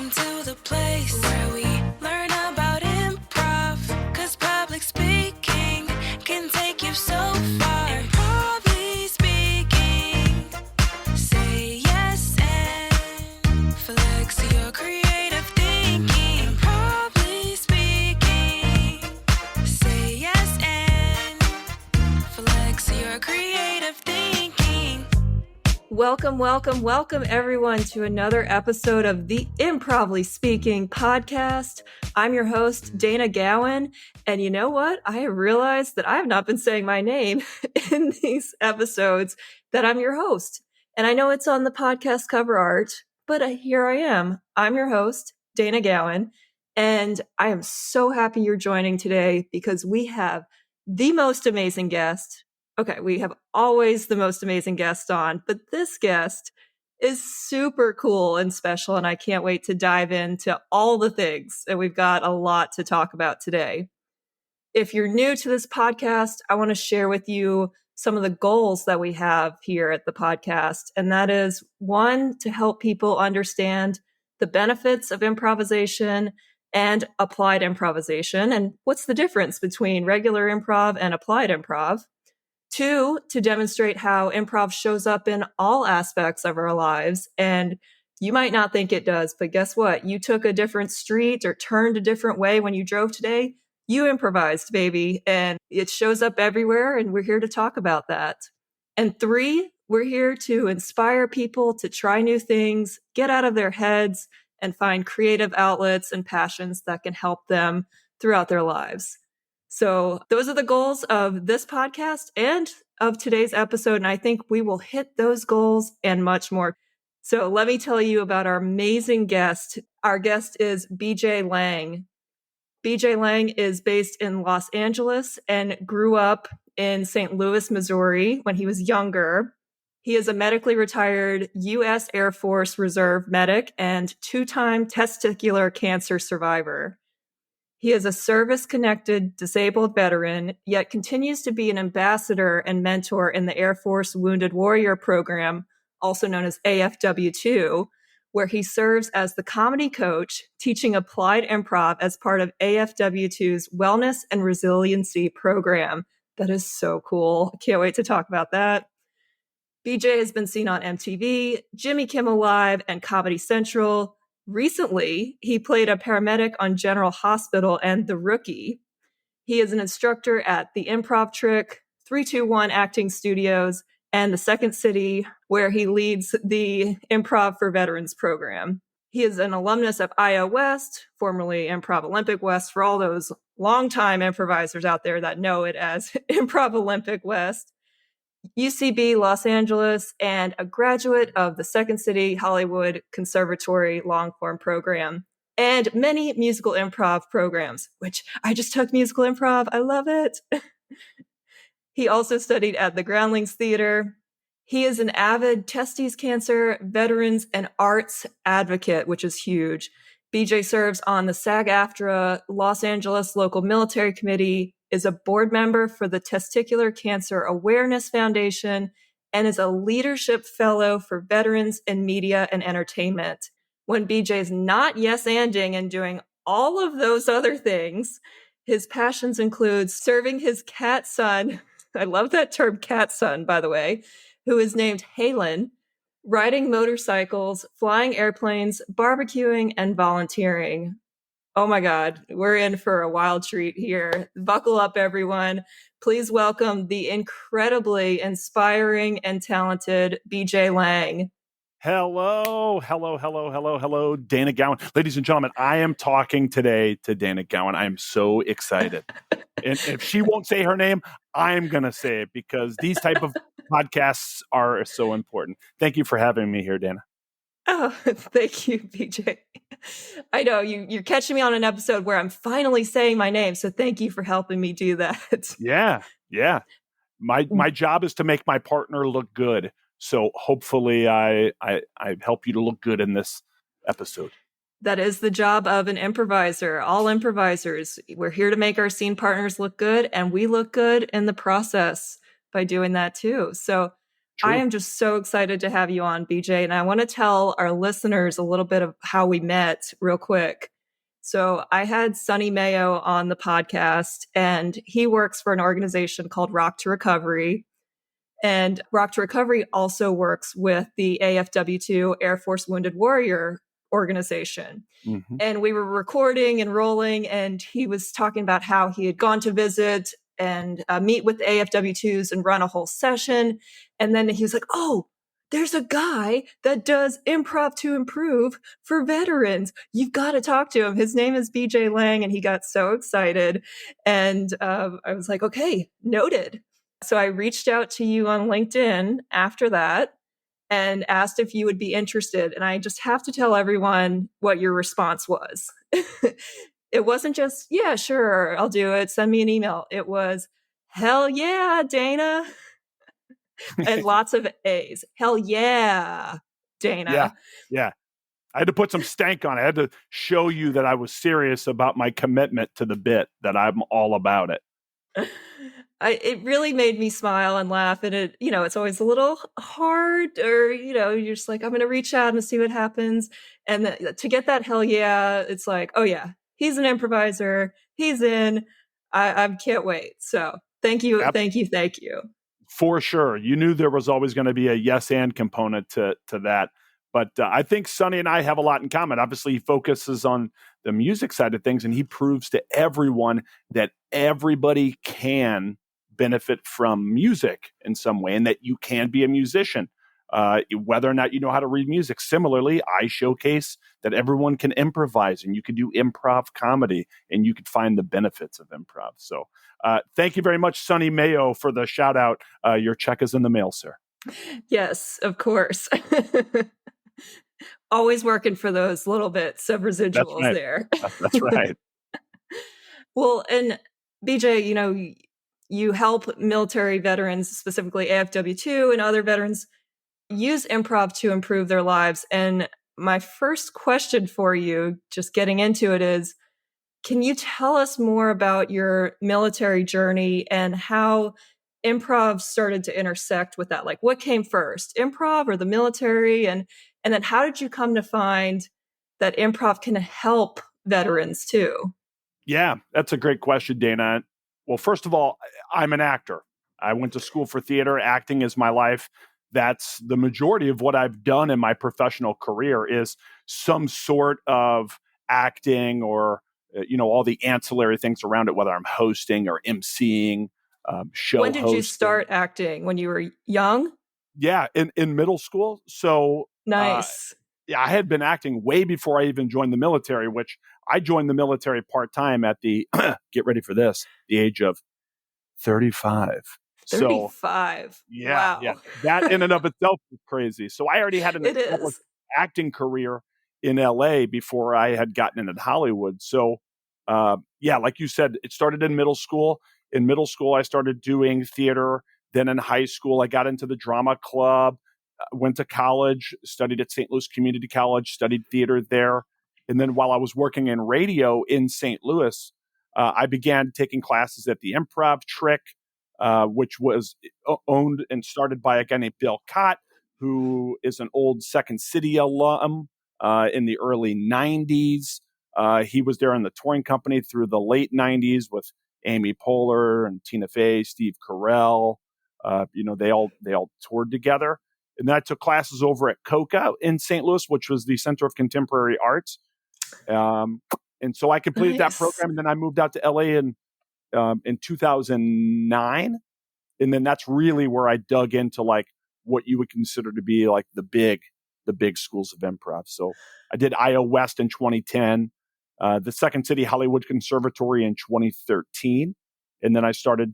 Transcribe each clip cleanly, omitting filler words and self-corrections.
Welcome to the place where we learn about improv, 'cause public speaking can take you so far. Improv speaking, say yes and flex your creative thinking. Improv speaking, say yes and flex your creative thinking. Welcome, everyone, to another episode of the Improvly Speaking podcast. I'm your host, Dana Gowan, and you know what? I have realized that I have not been saying my name in these episodes, that I'm your host. And I know it's on the podcast cover art, but here I am. I'm your host, Dana Gowan, and I am so happy you're joining today because we have the most amazing guest. Okay, we have always the most amazing guest on, but this guest is super cool and special, and I can't wait to dive into all the things, and we've got a lot to talk about today. If you're new to this podcast, I want to share with you some of the goals that we have here at the podcast, and that is, one, to help people understand the benefits of improvisation and applied improvisation, and what's the difference between regular improv and applied improv. Two, to demonstrate how improv shows up in all aspects of our lives. And you might not think it does, but guess what? You took a different street or turned a different way when you drove today. You improvised, baby. And it shows up everywhere. And we're here to talk about that. And three, we're here to inspire people to try new things, get out of their heads, and find creative outlets and passions that can help them throughout their lives. So those are the goals of this podcast and of today's episode, and I think we will hit those goals and much more. So let me tell you about our amazing guest. Our guest is BJ Lange. BJ Lange is based in Los Angeles and grew up in St. Louis, Missouri when he was younger. He is a medically retired U.S. Air Force Reserve medic and two-time testicular cancer survivor. He is a service-connected disabled veteran, yet continues to be an ambassador and mentor in the Air Force Wounded Warrior Program, also known as AFW2, where he serves as the comedy coach, teaching applied improv as part of AFW2's Wellness and Resiliency program. That is so cool. I can't wait to talk about that. BJ has been seen on MTV, Jimmy Kimmel Live, and Comedy Central. Recently, he played a paramedic on General Hospital and The Rookie. He is an instructor at the Improv Trick, 321 Acting Studios, and the Second City, where he leads the Improv for Veterans program. He is an alumnus of IO West, formerly Improv Olympic West, for all those longtime improvisers out there that know it as Improv Olympic West, UCB Los Angeles, and a graduate of the Second City Hollywood Conservatory long-form program, and many musical improv programs, which I just took musical improv. I love it. He also studied at the Groundlings Theater. He is an avid testes cancer, veterans, and arts advocate, which is huge. BJ serves on the SAG-AFTRA Los Angeles Local Military Committee, is a board member for the Testicular Cancer Awareness Foundation, and is a leadership fellow for veterans in media and entertainment. When BJ's not yes-anding and doing all of those other things, his passions include serving his cat son, I love that term, cat son, by the way, who is named Halen, riding motorcycles, flying airplanes, barbecuing, and volunteering. Oh my God, we're in for a wild treat here. Buckle up, everyone. Please welcome the incredibly inspiring and talented BJ Lange. Hello, Dana Gowan. Ladies and gentlemen, I am talking today to Dana Gowan. I am so excited. And if she won't say her name, I'm going to say it because these type of podcasts are so important. Thank you for having me here, Dana. Oh, thank you, BJ. I know you're catching me on an episode where I'm finally saying my name, so thank you for helping me do that. Yeah. My job is to make my partner look good. So hopefully I help you to look good in this episode. That is the job of an improviser. All improvisers. We're here to make our scene partners look good, and we look good in the process by doing that too. So I am just so excited to have you on, BJ. And I want to tell our listeners a little bit of how we met real quick. So I had Sonny Mayo on the podcast, and he works for an organization called Rock to Recovery. And Rock to Recovery also works with the AFW2 Air Force Wounded Warrior organization. Mm-hmm. And we were recording and rolling, and he was talking about how he had gone to visit and meet with the AFW2s and run a whole session. And then he was like, oh, there's a guy that does improv to improve for veterans. You've got to talk to him. His name is BJ Lange. And he got so excited. And I was like, okay, noted. So I reached out to you on LinkedIn after that and asked if you would be interested. And I just have to tell everyone what your response was. It wasn't just, yeah, sure, I'll do it. Send me an email. It was, hell yeah, Dana. And lots of A's. Hell yeah, Dana. Yeah. I had to put some stank on it. I had to show you that I was serious about my commitment to the bit, that I'm all about it. It really made me smile and laugh. And it, it's always a little hard, or, you're just like, I'm going to reach out and see what happens. And to get that hell yeah, it's like, oh yeah, he's an improviser. He's in. I can't wait. So thank you. Thank you. For sure. You knew there was always going to be a yes and component to that. But I think Sonny and I have a lot in common. Obviously, he focuses on the music side of things, and he proves to everyone that everybody can benefit from music in some way, and that you can be a musician, whether or not you know how to read music. Similarly, I showcase that everyone can improvise, and you can do improv comedy, and you can find the benefits of improv. So thank you very much, Sonny Mayo, for the shout out. Your check is in the mail, sir. Yes, of course. Always working for those little bits of residuals there. That's right. Well, and BJ, you help military veterans, specifically AFW2 and other veterans, use improv to improve their lives. And my first question for you, just getting into it, is, can you tell us more about your military journey and how improv started to intersect with that? Like, what came first, improv or the military? And then how did you come to find that improv can help veterans too? Yeah, that's a great question, Dana. Well, first of all, I'm an actor. I went to school for theater. Acting is my life. That's the majority of what I've done in my professional career, is some sort of acting, or, all the ancillary things around it, whether I'm hosting or emceeing, show When did hosting. you start acting? When you were young? Yeah, in middle school. So nice. I had been acting way before I even joined the military, which I joined the military part-time at the, get ready for this, the age of 35. 35. So, yeah, wow. Yeah. That in and of itself is crazy. So I already had an established acting career in LA before I had gotten into Hollywood. So, like you said, it started in middle school. In middle school, I started doing theater. Then in high school, I got into the drama club, went to college, studied at St. Louis Community College, studied theater there. And then while I was working in radio in St. Louis, I began taking classes at the Improv Trick, which was owned and started by a guy named Bill Cott, who is an old Second City alum in the early 90s. He was there in the touring company through the late 90s with Amy Poehler and Tina Fey, Steve Carell. They all toured together. And then I took classes over at COCA in St. Louis, which was the Center of Contemporary Arts. And so I completed that program, and then I moved out to LA in 2009. And then that's really where I dug into like what you would consider to be like the big schools of improv. So I did IO West in 2010, the Second City Hollywood Conservatory in 2013. And then I started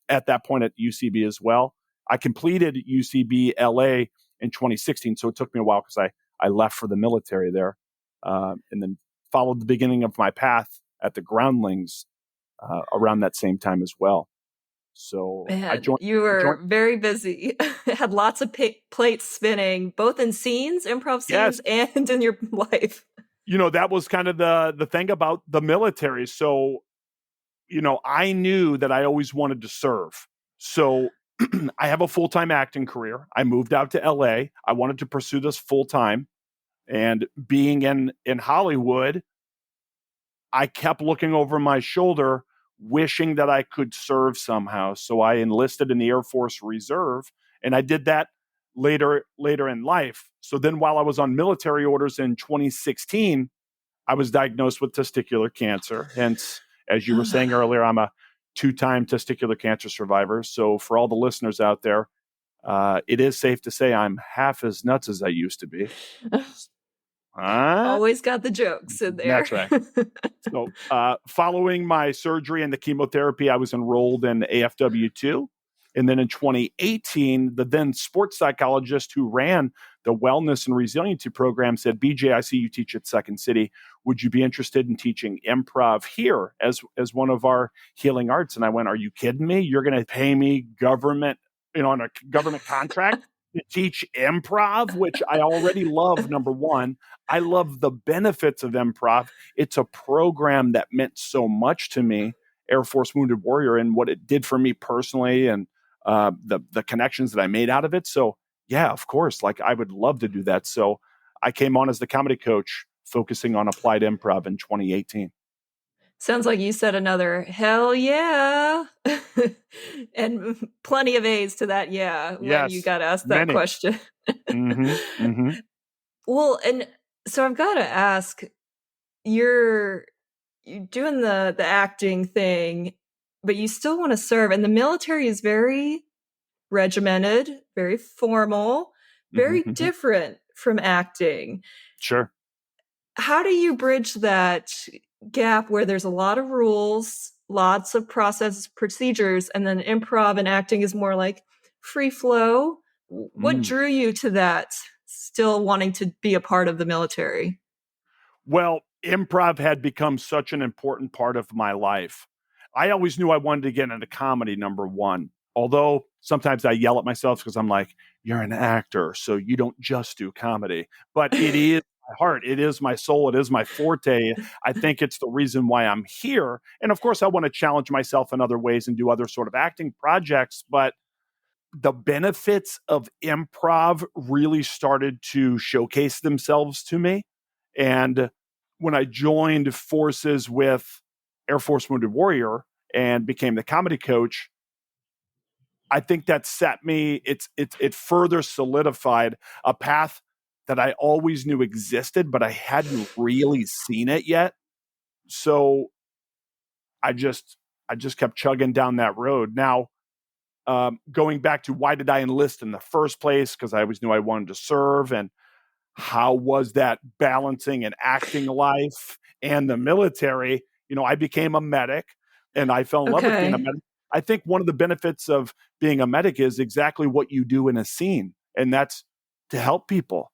at that point at UCB as well. I completed UCB LA in 2016. So it took me a while because I left for the military there, and then followed the beginning of my path at the Groundlings around that same time as well. So Man, you were very busy. Had lots of plates spinning, both in scenes, improv scenes, and in your life. That was kind of the thing about the military. So, I knew that I always wanted to serve. So I have a full-time acting career. I moved out to LA. I wanted to pursue this full-time. And being in Hollywood, I kept looking over my shoulder, wishing that I could serve somehow. So I enlisted in the Air Force Reserve, and I did that later in life. So then while I was on military orders in 2016, I was diagnosed with testicular cancer. Hence, as you were saying earlier, I'm a 2-time testicular cancer survivor. So for all the listeners out there, it is safe to say I'm half as nuts as I used to be. Always got the jokes in there. That's right. So following my surgery and the chemotherapy, I was enrolled in AFW2. And then in 2018, the then sports psychologist who ran the wellness and resiliency program said, BJ, I see you teach at Second City. Would you be interested in teaching improv here as one of our healing arts? And I went, are you kidding me? You're going to pay me government, on a government contract to teach improv, which I already love, number one. I love the benefits of improv. It's a program that meant so much to me, Air Force Wounded Warrior, and what it did for me personally, and the connections that I made out of it. So yeah, of course, like I would love to do that. So I came on as the comedy coach, focusing on Applied Improv in 2018. Sounds like you said another hell yeah. And plenty of A's to that when you got asked that question. Well, and so I've got to ask, you're doing the acting thing, but you still want to serve. And the military is very regimented, very formal, very different from acting. Sure. How do you bridge that gap where there's a lot of rules, lots of processes, procedures, and then improv and acting is more like free flow? What drew you to that, still wanting to be a part of the military? Well, improv had become such an important part of my life. I always knew I wanted to get into comedy, number one. Although sometimes I yell at myself because I'm like, you're an actor, so you don't just do comedy. But it is my heart. It is my soul. It is my forte. I think it's the reason why I'm here. And of course, I want to challenge myself in other ways and do other sort of acting projects. But the benefits of improv really started to showcase themselves to me. And when I joined forces with Air Force Wounded Warrior and became the comedy coach, I think that set me, it further solidified a path that I always knew existed, but I hadn't really seen it yet. So I just kept chugging down that road. Now, going back to why did I enlist in the first place? Because I always knew I wanted to serve. And how was that balancing an acting life and the military? I became a medic, and I fell in love with being a medic. I think one of the benefits of being a medic is exactly what you do in a scene, and that's to help people.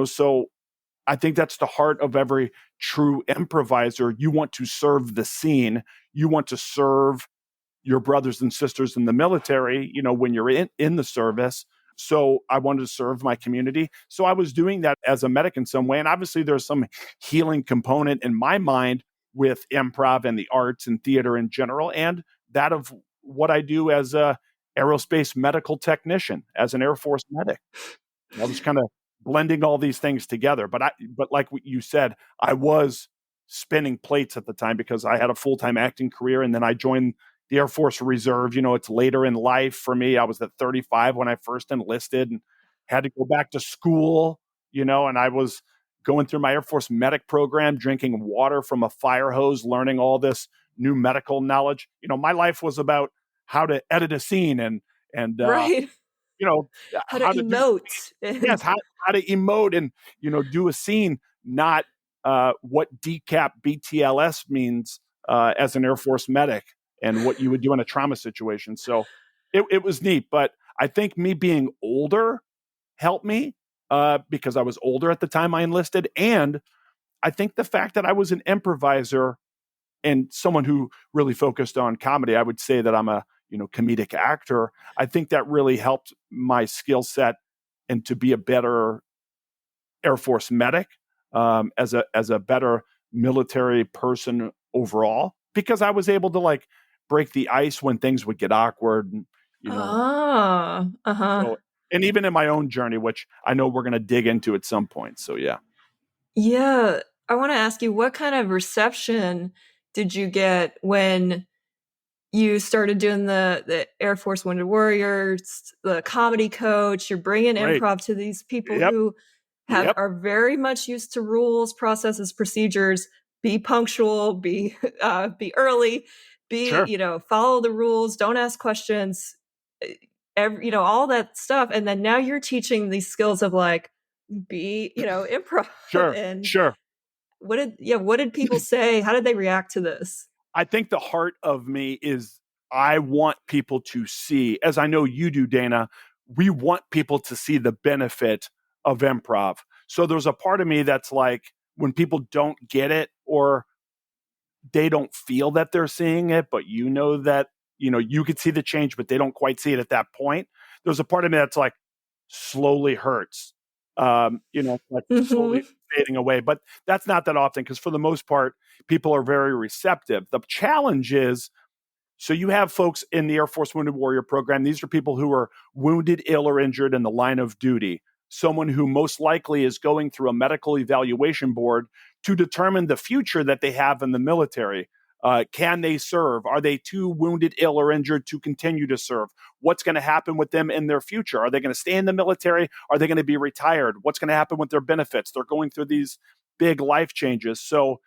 So I think that's the heart of every true improviser. You want to serve the scene. You want to serve your brothers and sisters in the military, when you're in the service. So I wanted to serve my community. So I was doing that as a medic in some way. And obviously there's some healing component in my mind with improv and the arts and theater in general, and that of what I do as a aerospace medical technician, as an Air Force medic. I was kind of blending all these things together. But like what you said, I was spinning plates at the time because I had a full-time acting career, and then I joined the Air Force Reserve. It's later in life for me. I was at 35 when I first enlisted and had to go back to school, and I was going through my Air Force medic program, drinking water from a fire hose, learning all this new medical knowledge. My life was about how to edit a scene and right. How to emote. Yes, how to emote and, do a scene, not what decap BTLS means as an Air Force medic and what you would do in a trauma situation. So it was neat. But I think me being older helped me because I was older at the time I enlisted. And I think the fact that I was an improviser and someone who really focused on comedy, I would say that I'm a comedic actor. I think that really helped my skill set and to be a better Air Force medic, as a better military person overall, because I was able to break the ice when things would get awkward and So, and even in my own journey, which I know we're going to dig into at some point. So, yeah. Yeah. I want to ask you, what kind of reception did you get when you started doing the Air Force Wounded Warriors, the comedy coach? You're bringing Right. improv to these people Yep. who are very much used to rules, processes, procedures. Be punctual, be early, Sure. follow the rules, don't ask questions, all that stuff. And then now you're teaching these skills of like, improv. Sure. And Sure. what did people say? How did they react to this? I think the heart of me is I want people to see, as I know you do, Dana, we want people to see the benefit of improv. So there's a part of me that's like, when people don't get it or they don't feel that they're seeing it, but that, you could see the change, but they don't quite see it at that point. There's a part of me that's like slowly hurts, like slowly fading away. But that's not that often because for the most part, people are very receptive. The challenge is, so you have folks in the Air Force Wounded Warrior program. These are people who are wounded, ill, or injured in the line of duty. Someone who most likely is going through a medical evaluation board to determine the future that they have in the military. Can they serve? Are they too wounded, ill, or injured to continue to serve? What's going to happen with them in their future? Are they going to stay in the military? Are they going to be retired? What's going to happen with their benefits? They're going through these big life changes. So,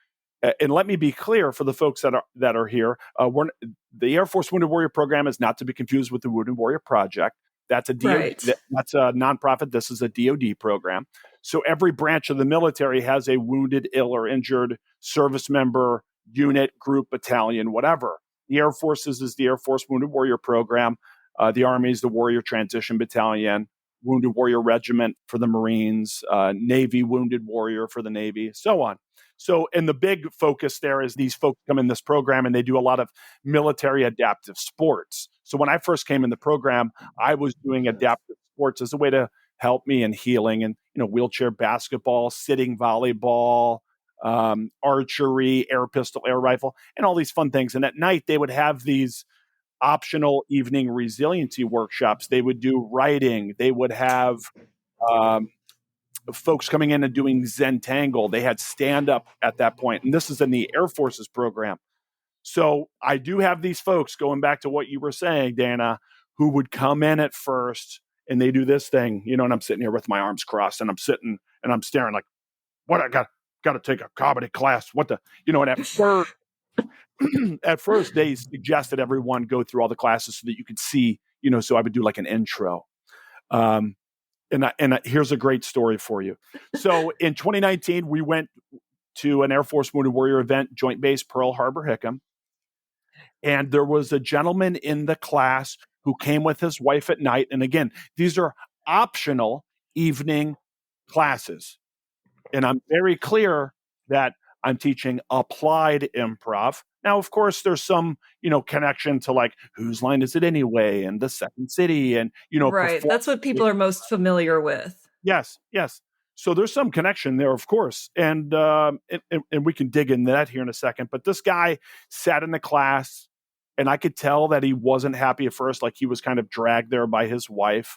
and let me be clear for the folks that are here, the Air Force Wounded Warrior program is not to be confused with the Wounded Warrior Project. That's a DOD, Right. That's a nonprofit. This is a DOD program. So every branch of the military has a wounded, ill, or injured service member, unit, group, battalion, whatever. The Air Force's is the Air Force Wounded Warrior program. The Army is the Warrior Transition Battalion, Wounded Warrior Regiment for the Marines, Navy Wounded Warrior for the Navy, so on. So, and the big focus there is these folks come in this program and they do a lot of military adaptive sports. So when I first came in the program, I was doing adaptive sports as a way to help me in healing and, wheelchair basketball, sitting volleyball, archery, air pistol, air rifle, and all these fun things. And at night they would have these optional evening resiliency workshops. They would do writing. They would have, folks coming in and doing Zentangle. They had stand up at that point. And this is in the Air Force's program. So I do have these folks, going back to what you were saying, Dana, who would come in at first and they do this thing, and I'm sitting here with my arms crossed and I'm sitting and I'm staring like, what, I got to take a comedy class. What the, and at first, at first they suggested everyone go through all the classes so that you could see, so I would do like an intro. And here's a great story for you. So in 2019, we went to an Air Force Wounded Warrior event, Joint Base Pearl Harbor Hickam. And there was a gentleman in the class who came with his wife at night. And again, these are optional evening classes. And I'm very clear that I'm teaching applied improv. Now, of course, there's some, connection to like, whose line is it anyway? And the Second City and, right. That's what people are most familiar with. Yes. So there's some connection there, of course. And we can dig into that here in a second. But this guy sat in the class and I could tell that he wasn't happy at first. Like he was kind of dragged there by his wife,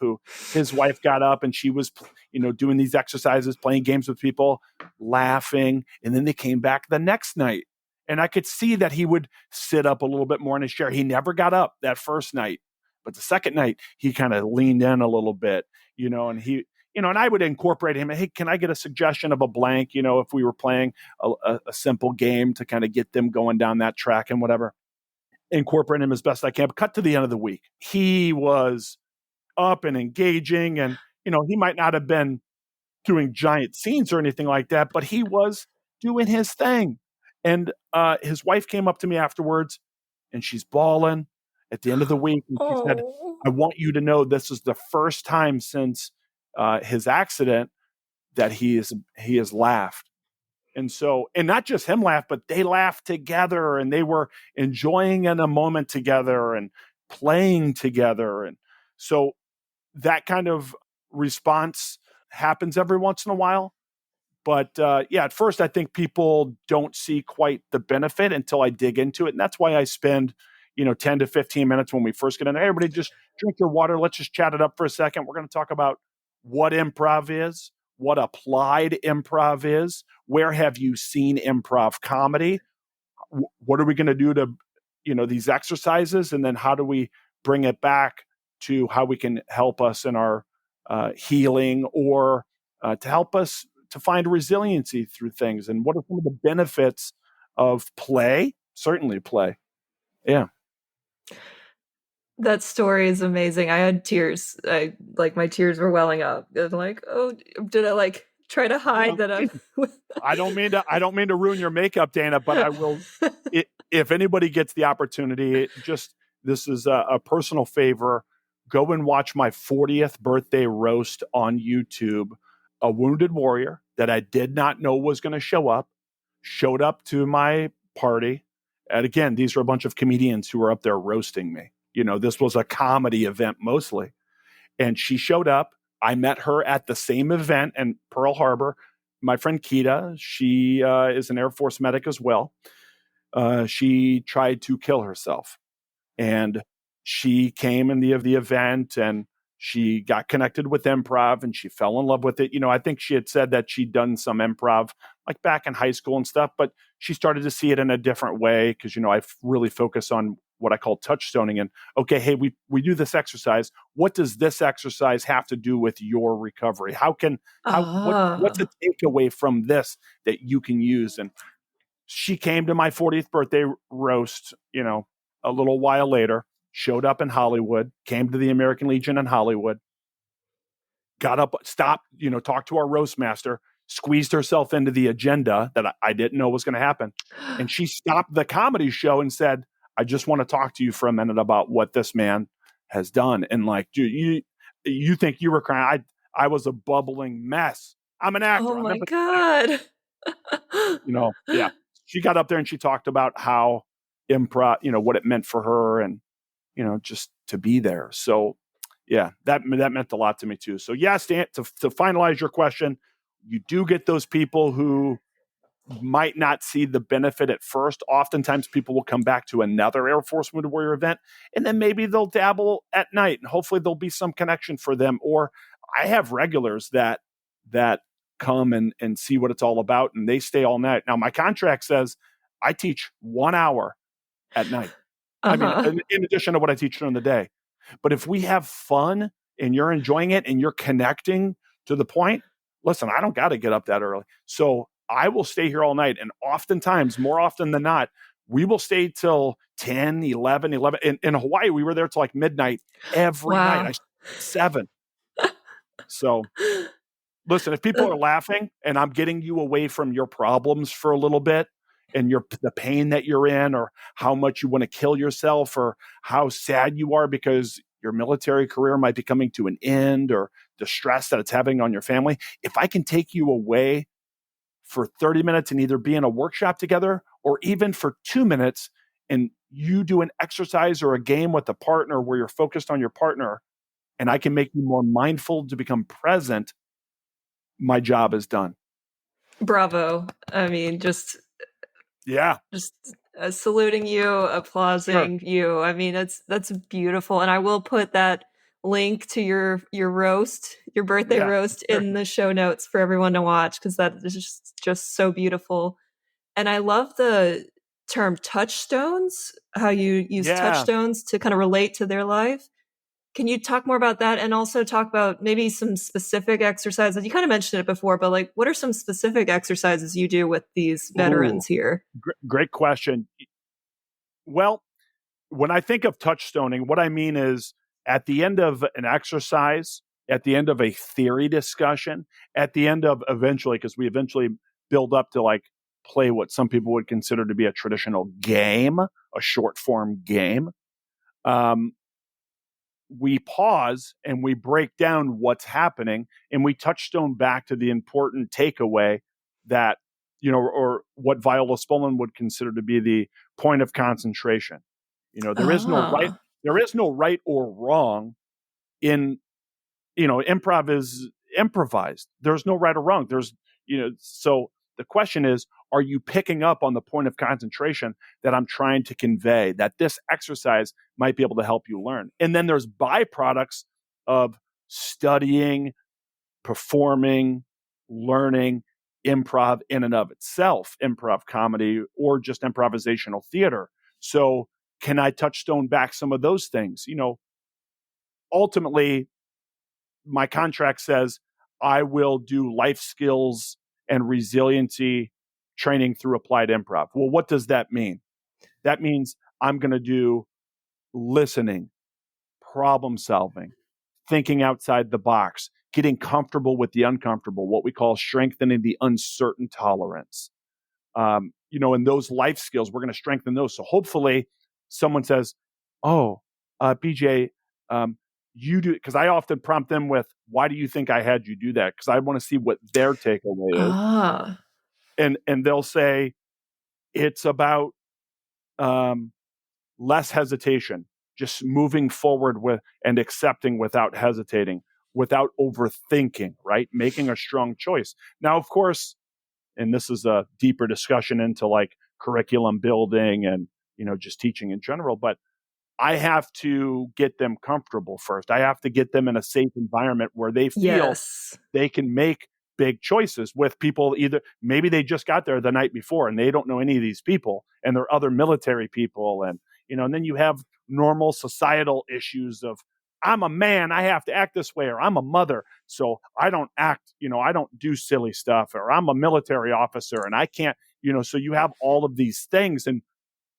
his wife got up and she was, doing these exercises, playing games with people, laughing. And then they came back the next night. And I could see that he would sit up a little bit more in his chair. He never got up that first night. But the second night, he kind of leaned in a little bit, and he, and I would incorporate him. Hey, can I get a suggestion of a blank? If we were playing a simple game to kind of get them going down that track and whatever, incorporate him as best I can. But cut to the end of the week, he was up and engaging, and he might not have been doing giant scenes or anything like that, but he was doing his thing. And his wife came up to me afterwards, and she's bawling at the end of the week, and she said, "I want you to know this is the first time since his accident that he has laughed." And so, and not just him laugh, but they laughed together and they were enjoying in a moment together and playing together. And so that kind of response happens every once in a while. But at first I think people don't see quite the benefit until I dig into it. And that's why I spend, 10 to 15 minutes when we first get in there. Hey, everybody just drink your water. Let's just chat it up for a second. We're going to talk about what improv is, what applied improv is, where have you seen improv comedy? What are we going to do to, these exercises? And then how do we bring it back to how we can help us in our healing, or to help us to find resiliency through things? And what are some of the benefits of play? Certainly play. Yeah. That story is amazing. I had tears. My tears were welling up. I'm like, oh, did I try to hide that I'm I don't mean to ruin your makeup, Dana, but I will. If anybody gets the opportunity, this is a personal favor. Go and watch my 40th birthday roast on YouTube. A wounded warrior that I did not know was going to showed up to my party. And again, these are a bunch of comedians who were up there roasting me. This was a comedy event mostly. And she showed up. I met her at the same event in Pearl Harbor. My friend Kita, she is an Air Force medic as well. She tried to kill herself. And she came in the event, and she got connected with improv, and she fell in love with it. I think she had said that she'd done some improv like back in high school and stuff, but she started to see it in a different way because, I really focus on what I call touchstoning. And okay, hey, we do this exercise. What does this exercise have to do with your recovery? What's the takeaway from this that you can use? And she came to my 40th birthday roast, a little while later, showed up in Hollywood, came to the American Legion in Hollywood, got up, stopped, talked to our roast master, squeezed herself into the agenda that I didn't know was going to happen. And she stopped the comedy show and said, I just want to talk to you for a minute about what this man has done. And dude, you think you were crying. I was a bubbling mess. I'm an actor. Oh my God. Yeah. She got up there and she talked about how improv, what it meant for her, and, just to be there. So yeah, that meant a lot to me too. So yes, to finalize your question, you do get those people who might not see the benefit at first. Oftentimes people will come back to another Air Force Wounded Warrior event, and then maybe they'll dabble at night, and hopefully there'll be some connection for them. Or I have regulars that come and see what it's all about, and they stay all night. Now my contract says I teach 1 hour at night. I mean, in addition to what I teach during the day. But if we have fun and you're enjoying it and you're connecting to the point, listen, I don't got to get up that early. So I will stay here all night. And oftentimes, more often than not, we will stay till 10, 11. In Hawaii, we were there till midnight every night. 7. So listen, if people are laughing and I'm getting you away from your problems for a little bit, and the pain that you're in, or how much you want to kill yourself, or how sad you are because your military career might be coming to an end, or the stress that it's having on your family. If I can take you away for 30 minutes and either be in a workshop together, or even for 2 minutes, and you do an exercise or a game with a partner where you're focused on your partner, and I can make you more mindful to become present, my job is done. Bravo. I mean, just saluting you, applauding you. I mean, that's beautiful. And I will put that link to your roast, your birthday roast, in the show notes for everyone to watch, because that is just so beautiful. And I love the term touchstones, how you use touchstones to kind of relate to their life. Can you talk more about that, and also talk about maybe some specific exercises? You kind of mentioned it before, but what are some specific exercises you do with these veterans here? Great question. Well, when I think of touchstoning, what I mean is at the end of an exercise, at the end of a theory discussion, at the end of eventually, because we eventually build up to play what some people would consider to be a traditional game, a short form game. We pause and we break down what's happening, and we touchstone back to the important takeaway that, or what Viola Spolin would consider to be the point of concentration. There is no right or wrong in, improv is improvised. There's no right or wrong. So the question is, are you picking up on the point of concentration that I'm trying to convey, that this exercise might be able to help you learn? And then there's byproducts of studying, performing, learning improv in and of itself, improv comedy or just improvisational theater. So can I touchstone back some of those things? Ultimately, my contract says I will do life skills and resiliency training through applied improv. Well, what does that mean? That means I'm going to do listening, problem solving, thinking outside the box, getting comfortable with the uncomfortable, what we call strengthening the uncertain tolerance. And those life skills, we're going to strengthen those. So hopefully someone says, oh, BJ, you do, because I often prompt them with, why do you think I had you do that? Because I want to see what their takeaway is. Ah. And they'll say, it's about less hesitation, just moving forward with and accepting without hesitating, without overthinking, right? Making a strong choice. Now, of course, and this is a deeper discussion into like curriculum building and, just teaching in general, but I have to get them comfortable first. I have to get them in a safe environment where they feel they can make big choices with people. Either maybe they just got there the night before and they don't know any of these people and they're other military people. And, and then you have normal societal issues of, I'm a man, I have to act this way, or I'm a mother, so I don't act, I don't do silly stuff, or I'm a military officer and I can't, so you have all of these things. And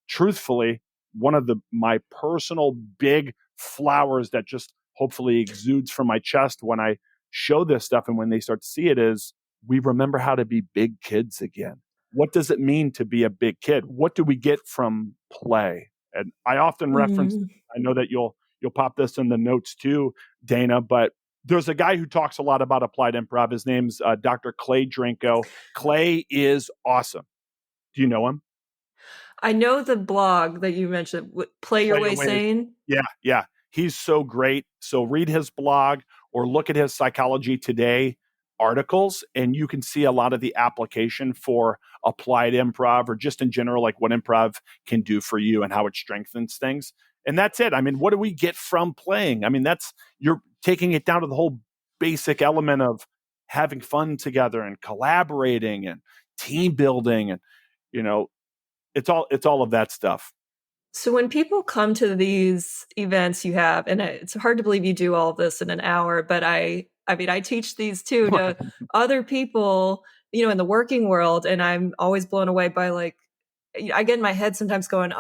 truthfully, one of my personal big flowers that just hopefully exudes from my chest when I show this stuff and when they start to see it is we remember how to be big kids again. What does it mean to be a big kid? What do we get from play? And I often reference, I know that you'll pop this in the notes too, Dana, but there's a guy who talks a lot about applied improv. His name's Dr. Clay Drinko. Clay is awesome. Do you know him? I know the blog that you mentioned, Play Your Way Sane. Yeah. He's so great. So read his blog or look at his Psychology Today articles, and you can see a lot of the application for applied improv or just in general, like what improv can do for you and how it strengthens things. And that's it. I mean, what do we get from playing? I mean, you're taking it down to the whole basic element of having fun together and collaborating and team building and, it's all of that stuff. So when people come to these events you have, and it's hard to believe you do all of this in an hour, but I teach these too to other people, in the working world. And I'm always blown away by I get in my head sometimes going,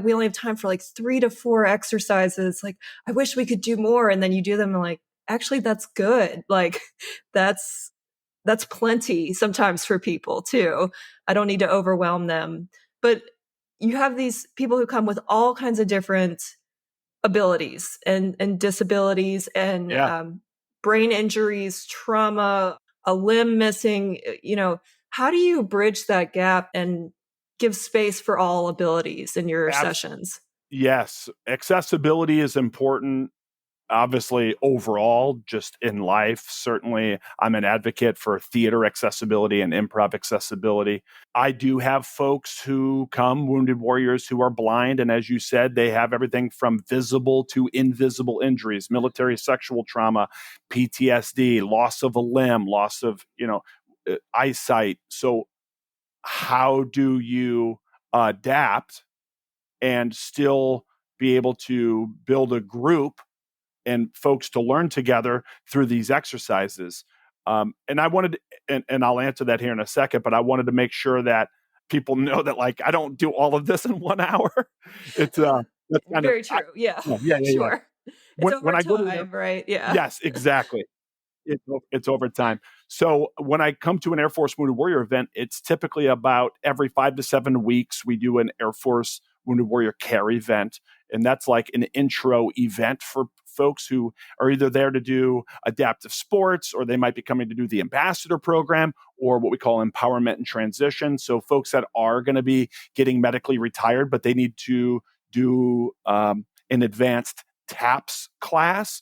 we only have time for 3 to 4 exercises. Like, I wish we could do more. And then you do them and actually that's good. That's plenty sometimes for people too. I don't need to overwhelm them. But you have these people who come with all kinds of different abilities and disabilities and brain injuries, trauma, a limb missing. How do you bridge that gap and give space for all abilities in your sessions? Yes. Accessibility is important. Obviously, overall, just in life, certainly I'm an advocate for theater accessibility and improv accessibility. I do have folks who come, wounded warriors who are blind. And as you said, they have everything from visible to invisible injuries, military sexual trauma, PTSD, loss of a limb, loss of, eyesight. So how do you adapt and still be able to build a group and folks to learn together through these exercises? And I wanted, and I'll answer that here in a second, but I wanted to make sure that people know that I don't do all of this in 1 hour. It's that's kind very true. Yeah. Sure. Yeah. It's over time, right? Yeah. Yes, exactly. It's over time. So when I come to an Air Force Wounded Warrior event, it's typically about every 5 to 7 weeks, we do an Air Force Wounded Warrior Care event. And that's like an intro event for folks who are either there to do adaptive sports, or they might be coming to do the ambassador program, or what we call empowerment and transition. So folks that are going to be getting medically retired, but they need to do an advanced TAPS class,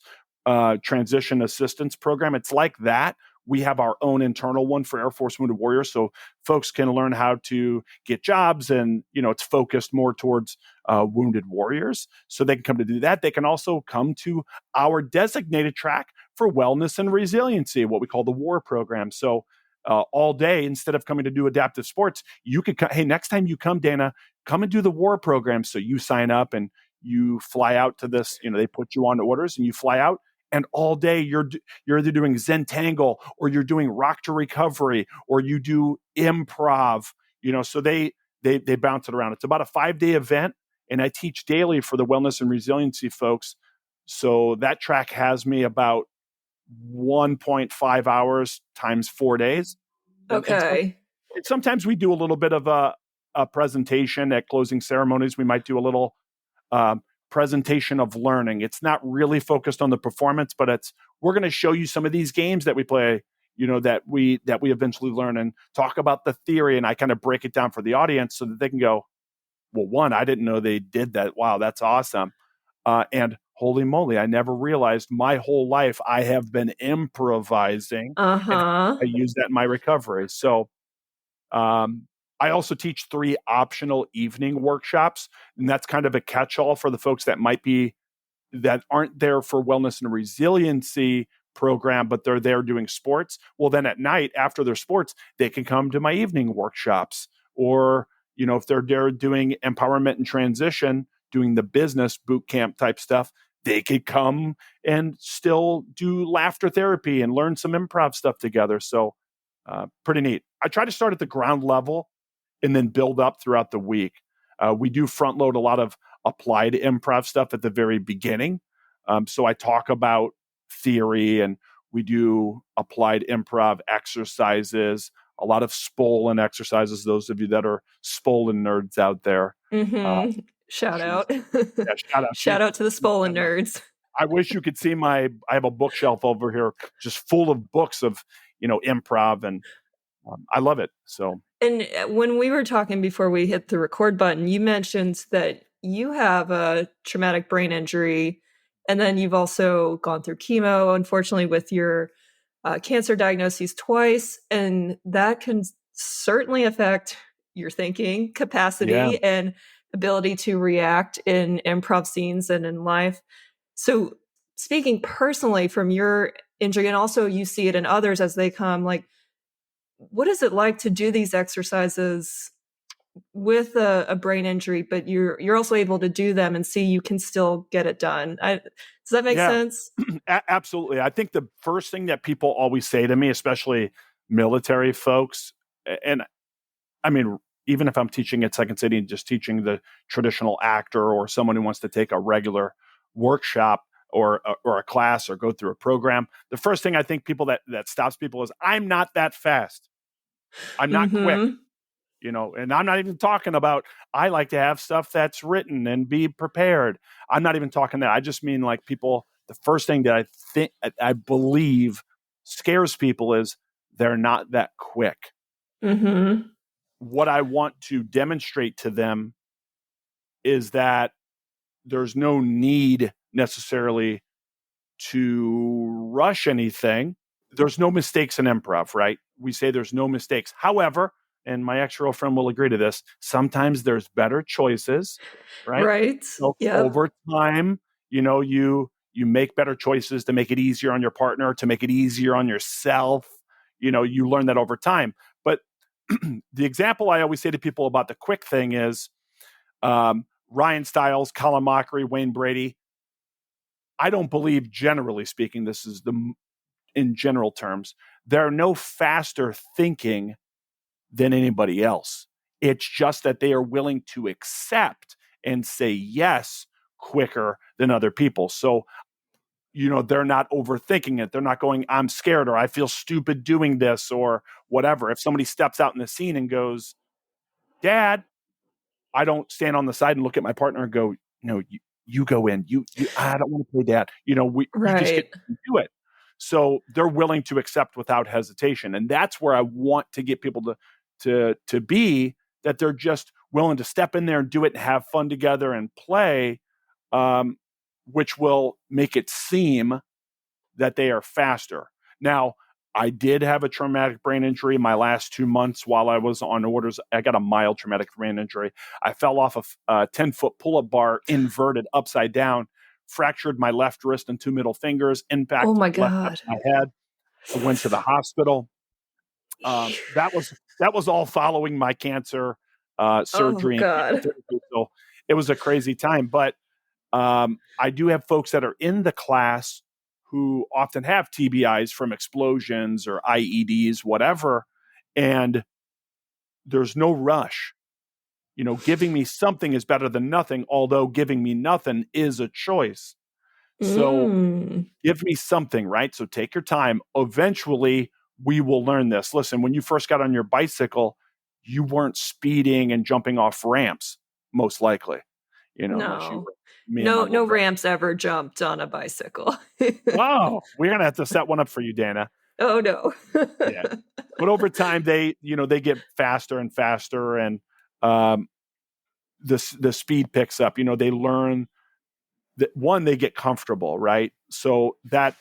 transition assistance program. It's like that, we have our own internal one for Air Force Wounded Warriors. So folks can learn how to get jobs, and, it's focused more towards wounded warriors. So they can come to do that. They can also come to our designated track for wellness and resiliency, what we call the WAR program. So all day, instead of coming to do adaptive sports, you could hey, next time you come, Dana, come and do the WAR program. So you sign up and you fly out to this, they put you on orders and you fly out, and all day you're either doing Zentangle, or you're doing rock to recovery, or you do improv, so they bounce it around. It's about a 5-day event, and I teach daily for the wellness and resiliency folks. So that track has me about 1.5 hours times 4 days. Okay. And sometimes we do a little bit of a presentation at closing ceremonies. We might do a little presentation of learning. It's not really focused on the performance, but we're going to show you some of these games that we play, that we eventually learn, and talk about the theory. And I kind of break it down for the audience so that they can go, well, one, I didn't know they did that. Wow, that's awesome. And holy moly, I never realized my whole life I have been improvising. And I use that in my recovery. So I also teach 3 optional evening workshops, and that's kind of a catch-all for the folks that aren't there for wellness and resiliency program, but they're there doing sports. Well, then at night after their sports, they can come to my evening workshops. Or, if they're there doing empowerment and transition, doing the business boot camp type stuff, they could come and still do laughter therapy and learn some improv stuff together. So pretty neat. I try to start at the ground level and then build up throughout the week. We do front load a lot of applied improv stuff at the very beginning. So I talk about theory, and we do applied improv exercises, a lot of Spolin exercises, those of you that are Spolin nerds out there. Mm-hmm. Shout out. Yeah, shout out. Shout out to the Spolin nerds. I wish you could see I have a bookshelf over here just full of books of, improv, and I love it. So, and when we were talking before we hit the record button, you mentioned that you have a traumatic brain injury, and then you've also gone through chemo, unfortunately, with your cancer diagnoses twice, and that can certainly affect your thinking capacity and ability to react in improv scenes and in life. So speaking personally from your injury, and also you see it in others as they come, like, what is it like to do these exercises with a brain injury, but you're also able to do them and see you can still get it done? Does that make sense? Absolutely. I think the first thing that people always say to me, especially military folks, and I mean, even if I'm teaching at Second City and just teaching the traditional actor, or someone who wants to take a regular workshop or a class or go through a program, the first thing I think people that stops people is, I'm not that fast. I'm not quick, and I'm not even talking about, I like to have stuff that's written and be prepared. I'm not even talking that. I just mean, like, people, the first thing that I believe scares people is they're not that quick. Mm-hmm. What I want to demonstrate to them is that there's no need necessarily to rush anything. There's no mistakes in improv, right? We say there's no mistakes. However, and my ex-girlfriend will agree to this, sometimes there's better choices, right? Right. So over time, you make better choices to make it easier on your partner, to make it easier on yourself. You learn that over time. But the example I always say to people about the quick thing is Ryan Stiles, Colin Mockery, Wayne Brady. I don't believe, generally speaking, this is in general terms, they're no faster thinking than anybody else. It's just that they are willing to accept and say yes quicker than other people. So, they're not overthinking it. They're not going, I'm scared, or I feel stupid doing this, or whatever. If somebody steps out in the scene and goes, Dad, I don't stand on the side and look at my partner and go, no, you go in. I don't want to play Dad. You just get to do it. So they're willing to accept without hesitation. And that's where I want to get people to be, that they're just willing to step in there and do it and have fun together and play, which will make it seem that they are faster. Now, I did have a traumatic brain injury my last 2 months while I was on orders. I got a mild traumatic brain injury. I fell off a 10-foot pull-up bar, inverted upside down, fractured my left wrist and 2 middle fingers, Oh impacted my left side God. of my head. I went to the hospital. That was all following my cancer Oh surgery and God. chemotherapy. So it was a crazy time. But I do have folks that are in the class who often have TBIs from explosions or IEDs, whatever, and there's no rush. Giving me something is better than nothing, although giving me nothing is a choice. So give me something, right? So take your time. Eventually, we will learn this. Listen, when you first got on your bicycle, you weren't speeding and jumping off ramps, most likely, unless you No. were me and my little No brother. ramps ever jumped on a bicycle. Wow, we're gonna have to set one up for you, Dana. Oh no. Yeah, but over time, they get faster and faster, and the speed picks up. They learn that one, they get comfortable, right? So that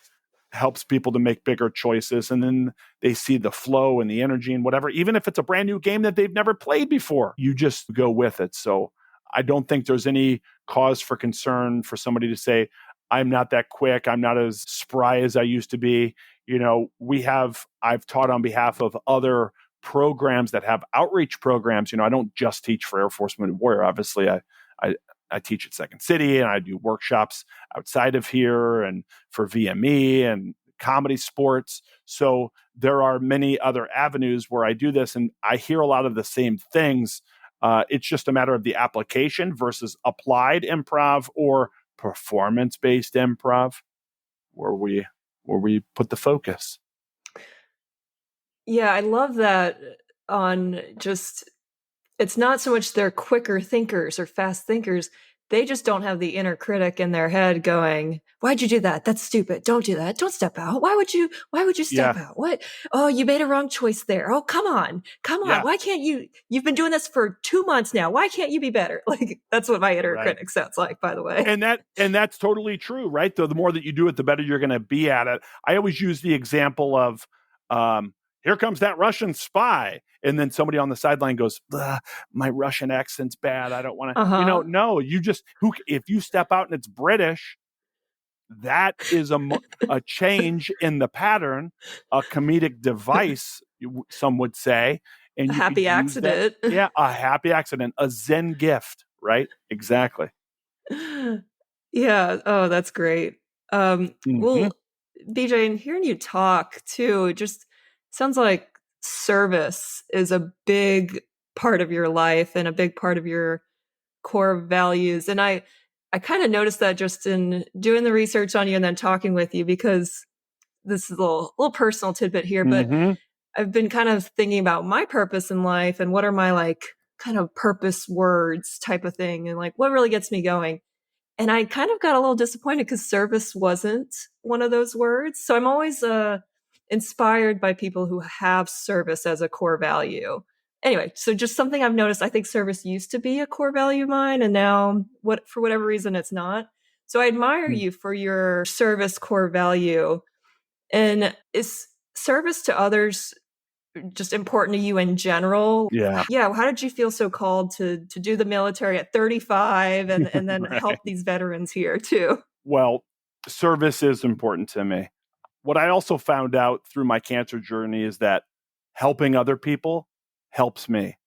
helps people to make bigger choices, and then they see the flow and the energy and whatever. Even if it's a brand new game that they've never played before, you just go with it. So I don't think there's any cause for concern for somebody to say, I'm not that quick, I'm not as spry as I used to be. I've taught on behalf of other programs that have outreach programs. I don't just teach for Air Force Wounded Warrior. Obviously, I teach at Second City, and I do workshops outside of here and for VME and comedy sports. So there are many other avenues where I do this, and I hear a lot of the same things. It's just a matter of the application versus applied improv or performance-based improv, where we put the focus. Yeah, I love that on just it's not so much they're quicker thinkers or fast thinkers. They just don't have the inner critic in their head going, "Why'd you do that? That's stupid. Don't do that. Don't step out. Why would you step Yeah. out? What? Oh, you made a wrong choice there. Oh, come on. Come on. Yeah. Why can't you've been doing this for 2 months now. Why can't you be better?" Like that's what my inner Right. critic sounds like, by the way. And that's totally true, right? The more that you do it, the better you're going to be at it. I always use the example of, here comes that Russian spy. And then somebody on the sideline goes, my Russian accent's bad. I don't want to, no, if you step out and it's British, that is a change in the pattern, a comedic device, some would say. And A you happy could use accident. that, yeah, a happy accident, a Zen gift, right? Exactly. Yeah. Oh, that's great. Well, BJ, and hearing you talk too, it just sounds like service is a big part of your life and a big part of your core values. And I kind of noticed that just in doing the research on you and then talking with you, because this is a little personal tidbit here, but I've been kind of thinking about my purpose in life and what are my like kind of purpose words type of thing and like what really gets me going. And I kind of got a little disappointed because service wasn't one of those words. So I'm always inspired by people who have service as a core value. Anyway, so just something I've noticed. I think service used to be a core value of mine, and now for whatever reason it's not. So I admire you for your service core value. And is service to others just important to you in general? Yeah. Yeah. How did you feel so called to do the military at 35 and then Right. help these veterans here too? Well, service is important to me. What I also found out through my cancer journey is that helping other people helps me.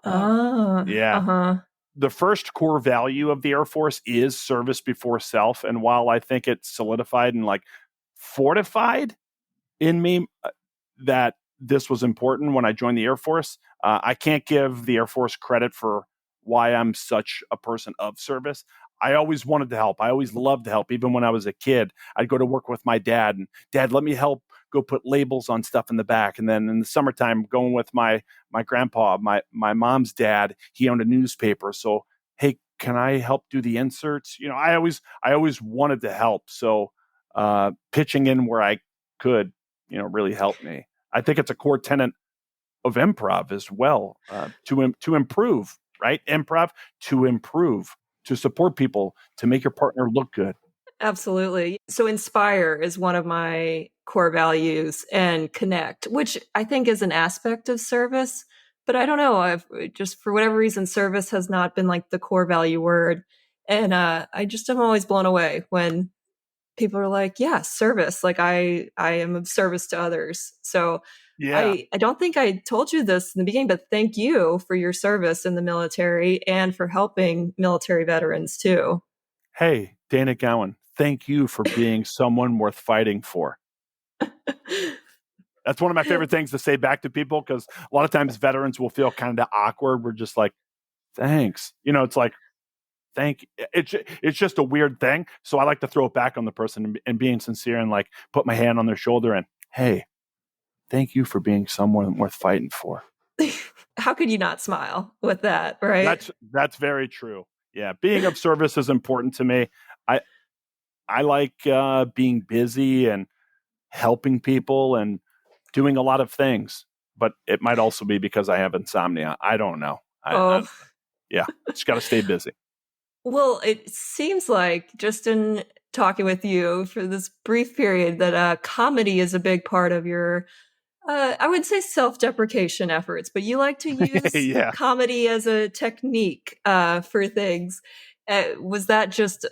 Yeah. The first core value of the Air Force is service before self. And while I think it's solidified and like fortified in me that this was important when I joined the Air Force, I can't give the Air Force credit for why I'm such a person of service. I always wanted to help. I always loved to help. Even when I was a kid, I'd go to work with my dad and, Dad, let me help go put labels on stuff in the back. And then in the summertime, going with my grandpa, my mom's dad, he owned a newspaper. So, hey, can I help do the inserts? I always wanted to help. So pitching in where I could, really helped me. I think it's a core tenet of improv as well, to improve, right? Improv to improve, to support people, to make your partner look good. Absolutely. So inspire is one of my core values, and connect, which I think is an aspect of service. But I don't know. I've just, for whatever reason, service has not been like the core value word. And I just am always blown away when people are like, yeah, service. Like I am of service to others. So Yeah. I don't think I told you this in the beginning, but thank you for your service in the military and for helping military veterans too. Hey, Dana Gowan, thank you for being someone worth fighting for. That's one of my favorite things to say back to people, because a lot of times veterans will feel kind of awkward. We're just like, thanks. It's like, thank you. It's just a weird thing. So I like to throw it back on the person and being sincere and like put my hand on their shoulder and, hey, thank you for being someone worth fighting for. How could you not smile with that, right? That's very true. Yeah, being of service is important to me. I like being busy and helping people and doing a lot of things, but it might also be because I have insomnia. I don't know. Oh, Yeah, just got to stay busy. well, it seems like just in talking with you for this brief period that comedy is a big part of your, I would say, self-deprecation efforts, but you like to use Yeah. comedy as a technique for things. Was that just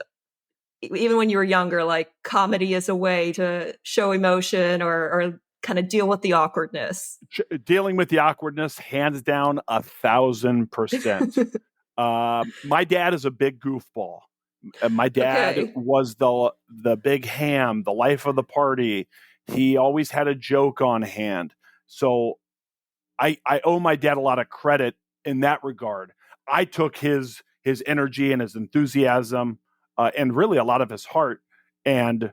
even when you were younger, like comedy as a way to show emotion or kind of deal with the awkwardness? Dealing with the awkwardness, hands down, 1,000%. My dad is a big goofball. My dad Okay. was the big ham, the life of the party. He always had a joke on hand. So I owe my dad a lot of credit in that regard. I took his energy and his enthusiasm and really a lot of his heart and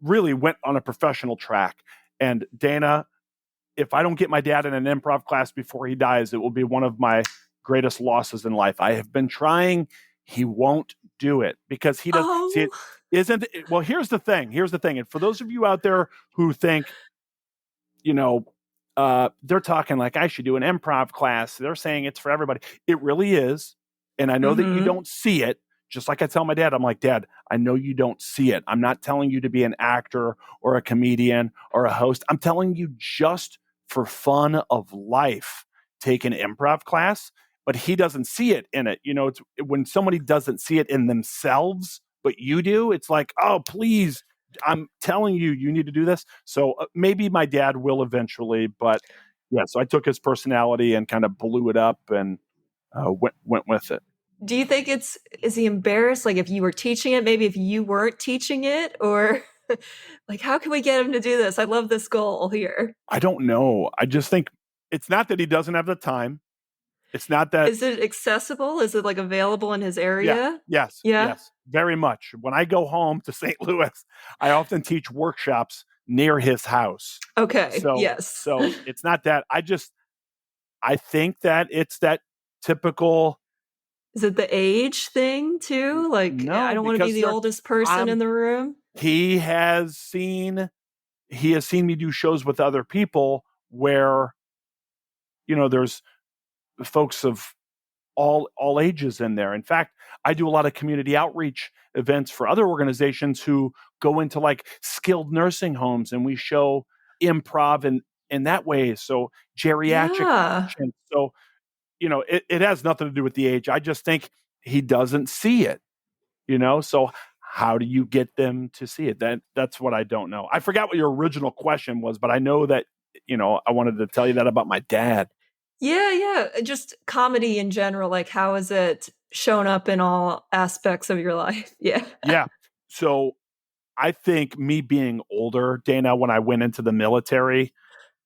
really went on a professional track. And Dana, if I don't get my dad in an improv class before he dies, it will be one of my greatest losses in life. I have been trying. He won't do it because he does. See, Oh. it isn't. Well, here's the thing. Here's the thing. And for those of you out there who think, they're talking like I should do an improv class. They're saying it's for everybody. It really is. And I know that you Mm-hmm. don't see it. Just like I tell my dad, I'm like, Dad, I know you don't see it. I'm not telling you to be an actor or a comedian or a host. I'm telling you just for fun of life, take an improv class. But he doesn't see it in it. It's when somebody doesn't see it in themselves, but you do, it's like, oh, please, I'm telling you, you need to do this. So maybe my dad will eventually, but yeah. So I took his personality and kind of blew it up and went with it. Do you think is he embarrassed? Like if you were teaching it, maybe if you weren't teaching it, or like how can we get him to do this? I love this goal here. I don't know. I just think it's not that he doesn't have the time. It's not that. Is it accessible? Is it like available in his Yeah. area? Yes. Yeah. Yes. Very much. When I go home to St. Louis, I often teach workshops near his house. Okay. So Yes. it's not that. I think that it's that typical. Is it the age thing too? Like I No, don't want to be because the oldest person in the room. he has seen me do shows with other people where there's folks of all ages in there. In fact, I do a lot of community outreach events for other organizations who go into like skilled nursing homes, and we show improv in that way. So geriatric Yeah. patients. So it has nothing to do with the age. I just think he doesn't see it. So how do you get them to see it? That's what I don't know. I forgot what your original question was, but I know that I wanted to tell you that about my dad. Yeah, yeah. Just comedy in general. Like how has it shown up in all aspects of your life? Yeah. Yeah. So I think me being older, Dana, when I went into the military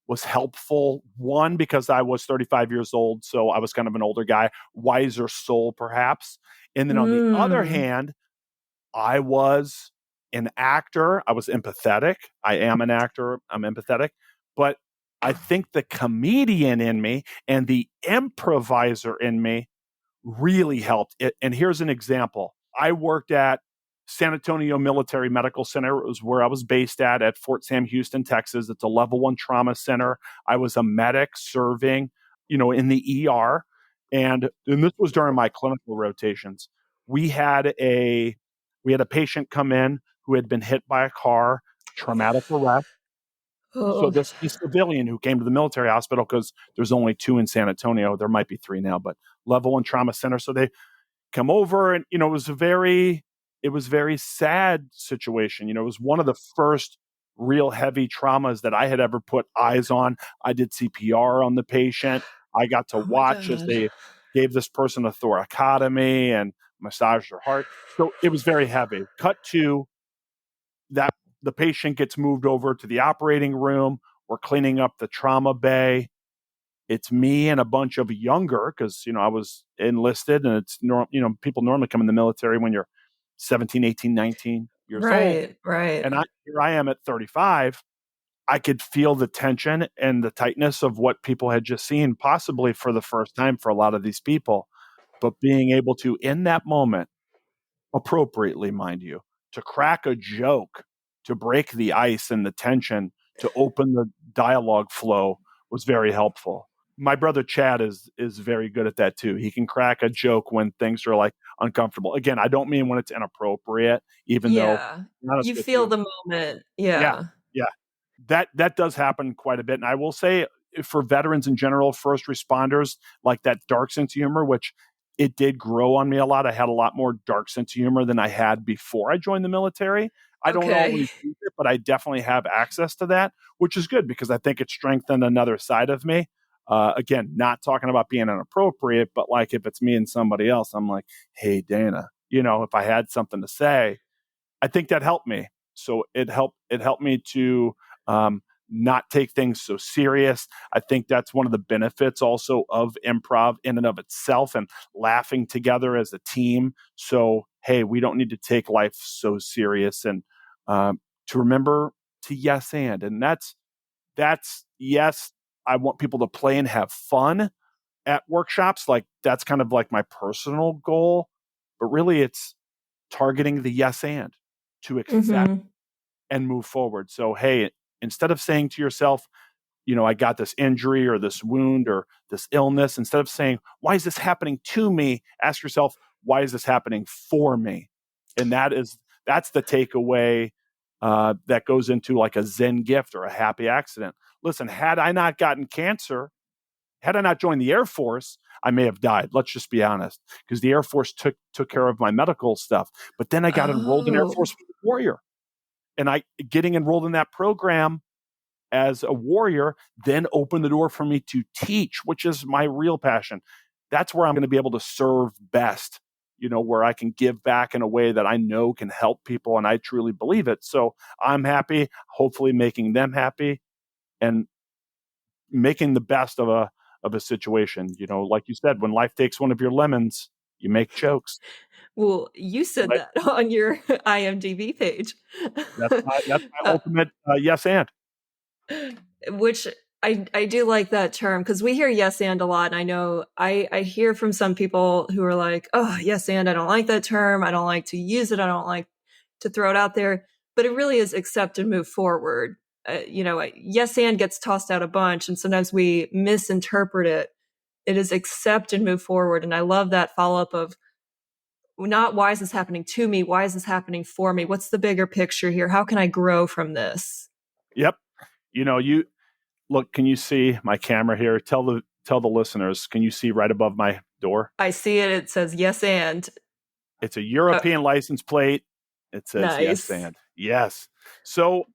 was helpful. One, because I was 35 years old, so I was kind of an older guy, wiser soul perhaps. And then on the other Mm. hand, I was an actor. I was empathetic. I am an actor. I'm empathetic. But I think the comedian in me and the improviser in me really helped. And here's an example. I worked at San Antonio Military Medical Center. It was where I was based at Fort Sam Houston, Texas. It's a level 1 trauma center. I was a medic serving, in the ER. And this was during my clinical rotations. We had a We had a patient come in who had been hit by a car, traumatic arrest. So Oh, this civilian who came to the military hospital, because there's only 2 in San Antonio, there might be 3 now, but level 1 trauma center. So they come over, and it was very sad situation. It was one of the first real heavy traumas that I had ever put eyes on. I did CPR on the patient. I got to oh my watch as God. they gave this person a thoracotomy and massaged their heart. So it was very heavy. Cut to that, the patient gets moved over to the operating room. We're cleaning up the trauma bay. It's me and a bunch of younger, because I was enlisted, and it's people normally come in the military when you're 17, 18, 19 years old. Right, right. And here I am at 35. I could feel the tension and the tightness of what people had just seen, possibly for the first time for a lot of these people. But being able to, in that moment, appropriately, mind you, to crack a joke, to break the ice and the tension, to open the dialogue flow was very helpful. My brother Chad is very good at that too. He can crack a joke when things are like uncomfortable. Again, I don't mean when it's inappropriate, even though, to Yeah. be honest You with feel you, the moment. yeah, Yeah. yeah, that does happen quite a bit. And I will say, for veterans in general, first responders, like that dark sense of humor, which it did grow on me a lot. I had a lot more dark sense of humor than I had before I joined the military. I don't Okay. always use it, but I definitely have access to that, which is good because I think it strengthened another side of me. Again, not talking about being inappropriate, but like if it's me and somebody else, I'm like, hey, Dana, if I had something to say, I think that helped me. So it helped me to not take things so serious. I think that's one of the benefits also of improv in and of itself, and laughing together as a team. So hey, we don't need to take life so serious, and to remember to yes and that's yes. I want people to play and have fun at workshops. Like that's kind of like my personal goal, but really it's targeting the yes and to accept Mhm. and move forward. So, hey, instead of saying to yourself, I got this injury or this wound or this illness, instead of saying, why is this happening to me? Ask yourself, why is this happening for me? And that's the takeaway that goes into like a Zen gift or a happy accident. Listen, had I not gotten cancer, had I not joined the Air Force, I may have died. Let's just be honest, because the Air Force took care of my medical stuff. But then I got enrolled in Air Oh. Force Warrior, and getting enrolled in that program as a warrior then opened the door for me to teach, which is my real passion. That's where I'm going to be able to serve best. Where I can give back in a way that I know can help people, and I truly believe it. So I'm happy, hopefully making them happy, and making the best of a situation. Like you said, when life takes one of your lemons, you make jokes. Well, you said Right? that on your IMDb page. That's my Uh, ultimate yes and. which I do like that term, because we hear yes and a lot. And I know I hear from some people who are like, oh, yes and I don't like that term. I don't like to use it. I don't like to throw it out there. But it really is accept and move forward. Yes and gets tossed out a bunch, and sometimes we misinterpret it. It is accept and move forward. And I love that follow up of, not why is this happening to me? Why is this happening for me? What's the bigger picture here? How can I grow from this? Yep. You look. Can you see my camera here? Tell the listeners. Can you see right above my door? I see it. It says yes and. It's a Uh, European license plate. It says yes nice. and yes. So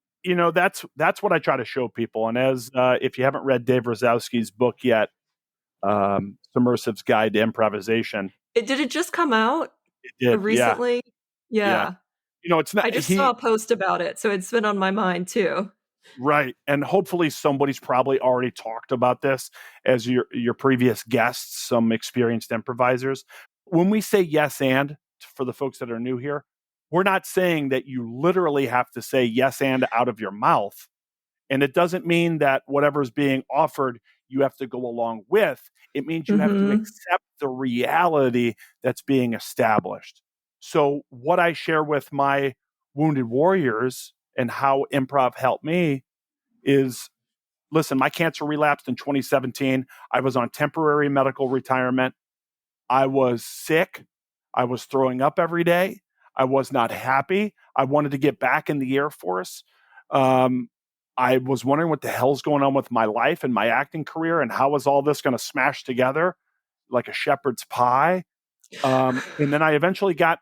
that's what I try to show people. And as if you haven't read Dave Rosowski's book yet, Submersive's Guide to Improvisation, Did it just come out it did. Yeah, recently? yeah. Yeah. It's not I just saw he a post about it, so it's been on my mind too. right, and hopefully somebody's probably already talked about this as your previous guests, some experienced improvisers. When we say yes and, for the folks that are new here, we're not saying that you literally have to say yes and out of your mouth. And it doesn't mean that whatever's being offered, you have to go along with. It means you have to Mm-hmm. accept the reality that's being established. So, what I share with my wounded warriors and how improv helped me is, listen, my cancer relapsed in 2017. I was on temporary medical retirement. I was sick. I was throwing up every day. I was not happy. I wanted to get back in the Air Force. I was wondering what the hell's going on with my life and my acting career, and how was all this going to smash together like a shepherd's pie. And then I eventually got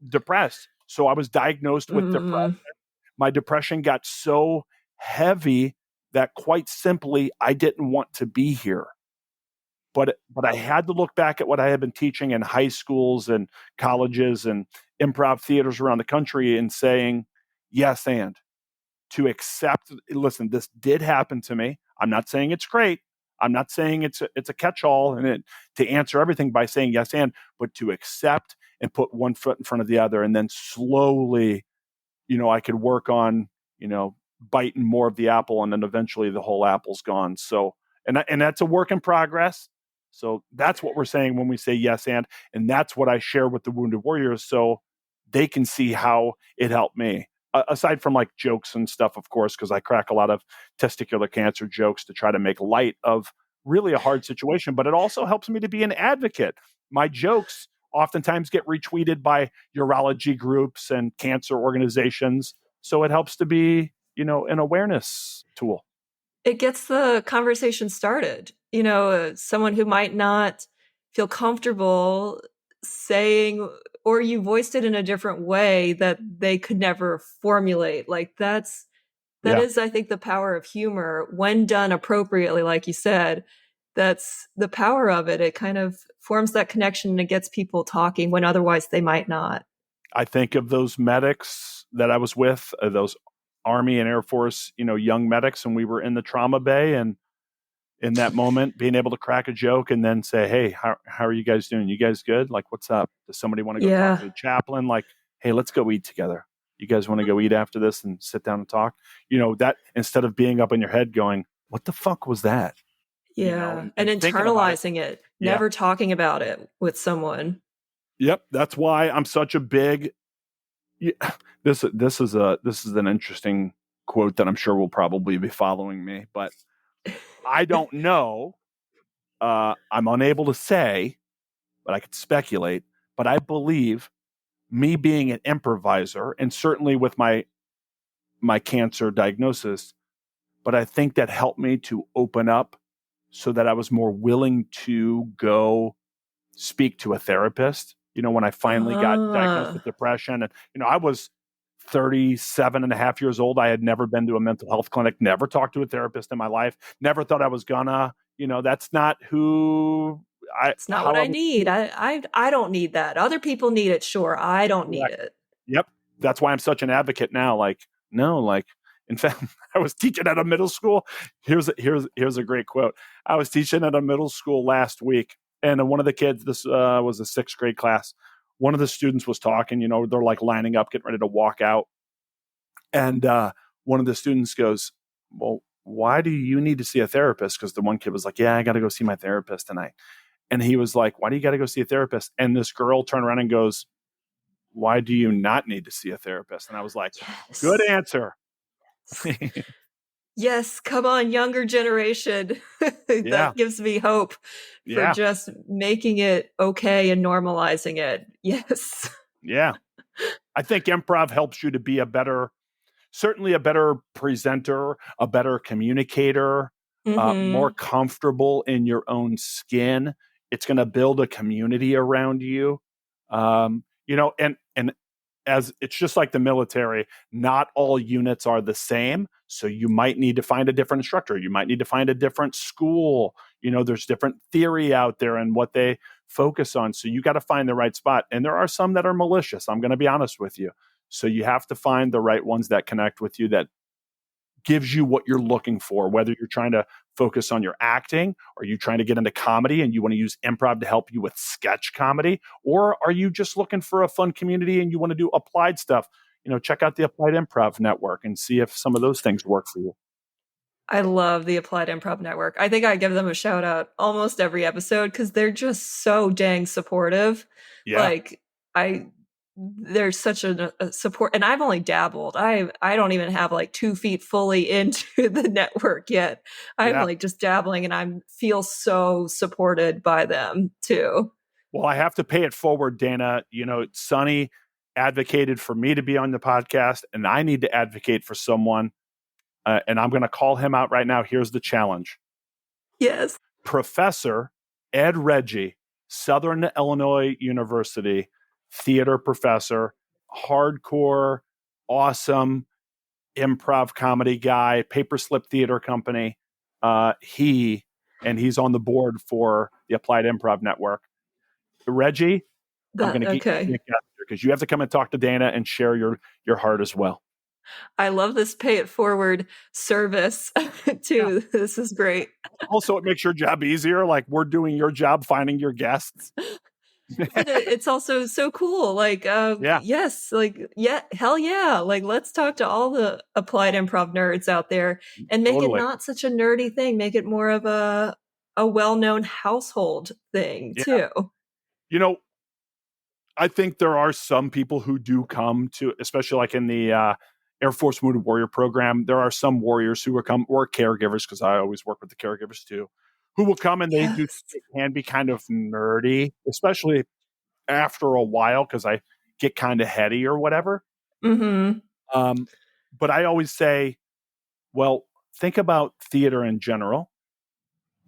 depressed. So I was diagnosed with depression. My depression got so heavy that quite simply, I didn't want to be here. But I had to look back at what I had been teaching in high schools and colleges and improv theaters around the country and saying, yes, and to accept, listen, this did happen to me. I'm not saying it's great. I'm not saying it's a catch-all and to answer everything by saying yes, and, but to accept and put one foot in front of the other. And then slowly, I could work on, biting more of the apple, and then eventually the whole apple's gone. So, and that's a work in progress. So that's what we're saying when we say yes, and that's what I share with the Wounded Warriors, so they can see how it helped me. Aside from like jokes and stuff, of course, because I crack a lot of testicular cancer jokes to try to make light of really a hard situation, but it also helps me to be an advocate. My jokes oftentimes get retweeted by urology groups and cancer organizations. So it helps to be, an awareness tool. It gets the conversation started. Someone who might not feel comfortable saying, or you voiced it in a different way that they could never formulate. Like that is, I think, the power of humor when done appropriately, like you said. That's the power of it. It kind of forms that connection and it gets people talking when otherwise they might not. I think of those medics that I was with, those Army and Air Force, young medics, and we were in the trauma bay, and in that moment, being able to crack a joke and then say, hey, how are you guys doing? You guys good? Like, what's up? Does somebody want to go talk to the chaplain? Like, hey, let's go eat together. You guys want to go eat after this and sit down and talk? That instead of being up in your head going, what the fuck was that? Yeah. And internalizing it, never talking about it with someone. Yep. That's why I'm such a big, this is an interesting quote that I'm sure will probably be following me, but I don't know. I'm unable to say, but I could speculate. But I believe me being an improviser, and certainly with my cancer diagnosis, but I think that helped me to open up so that I was more willing to go speak to a therapist. When I finally got diagnosed with depression, and, I was 37 and a half years old. I had never been to a mental health clinic, never talked to a therapist in my life, never thought I was gonna, that's not it's not what I need. I don't need that. Other people need it. Sure. I don't need it. Yep. That's why I'm such an advocate now. Like, no, like, in fact, I was teaching at a middle school. Here's a great quote. I was teaching at a middle school last week, and one of the kids, this was a 6th grade class. One of the students was talking, they're like lining up, getting ready to walk out. And one of the students goes, well, why do you need to see a therapist? Because the one kid was like, yeah, I got to go see my therapist tonight. And he was like, why do you got to go see a therapist? And this girl turned around and goes, why do you not need to see a therapist? And I was like, yes. Good answer. Yes, come on, younger generation. That gives me hope for just making it okay and normalizing it. Yes. Yeah. I think improv helps you to be certainly a better presenter, a better communicator, more comfortable in your own skin. It's going to build a community around you. And as it's just like the military, not all units are the same. So you might need to find a different instructor. You might need to find a different school. There's different theory out there and what they focus on. So you got to find the right spot. And there are some that are malicious. I'm going to be honest with you. So you have to find the right ones that connect with you, that gives you what you're looking for, whether you're trying to focus on your acting, or you trying to get into comedy and you want to use improv to help you with sketch comedy, or are you just looking for a fun community and you want to do applied stuff? Check out the Applied Improv Network and see if some of those things work for you. I love the Applied Improv Network. I think I give them a shout out almost every episode because they're just so dang supportive. Yeah. Like there's such a support, and I've only dabbled. I don't even have like 2 feet fully into the network yet. I'm like just dabbling, and I feel so supported by them too. Well, I have to pay it forward, Dana. Sunny advocated for me to be on the podcast, and I need to advocate for someone. And I'm going to call him out right now. Here's the challenge. Yes. Professor Ed Reggie, Southern Illinois University, theater professor, hardcore, awesome improv comedy guy, Paper Slip Theater Company. He's on the board for the Applied Improv Network. Reggie, I'm going to get you because you have to come and talk to Dana and share your heart as well. I love this pay it forward service too. Yeah. This is great. Also, it makes your job easier. Like, we're doing your job finding your guests. But it's also so cool. Like, yes, like, yeah, hell yeah. Like, let's talk to all the applied improv nerds out there and make it not such a nerdy thing. Make it more of a well-known household thing too. You know, I think there are some people who do come to, especially like in the Air Force Wounded Warrior program, there are some warriors who will come, or caregivers, because I always work with the caregivers too, who will come and they can be kind of nerdy, especially after a while, because I get kind of heady or whatever. Mm-hmm. But I always say, well, think about theater in general.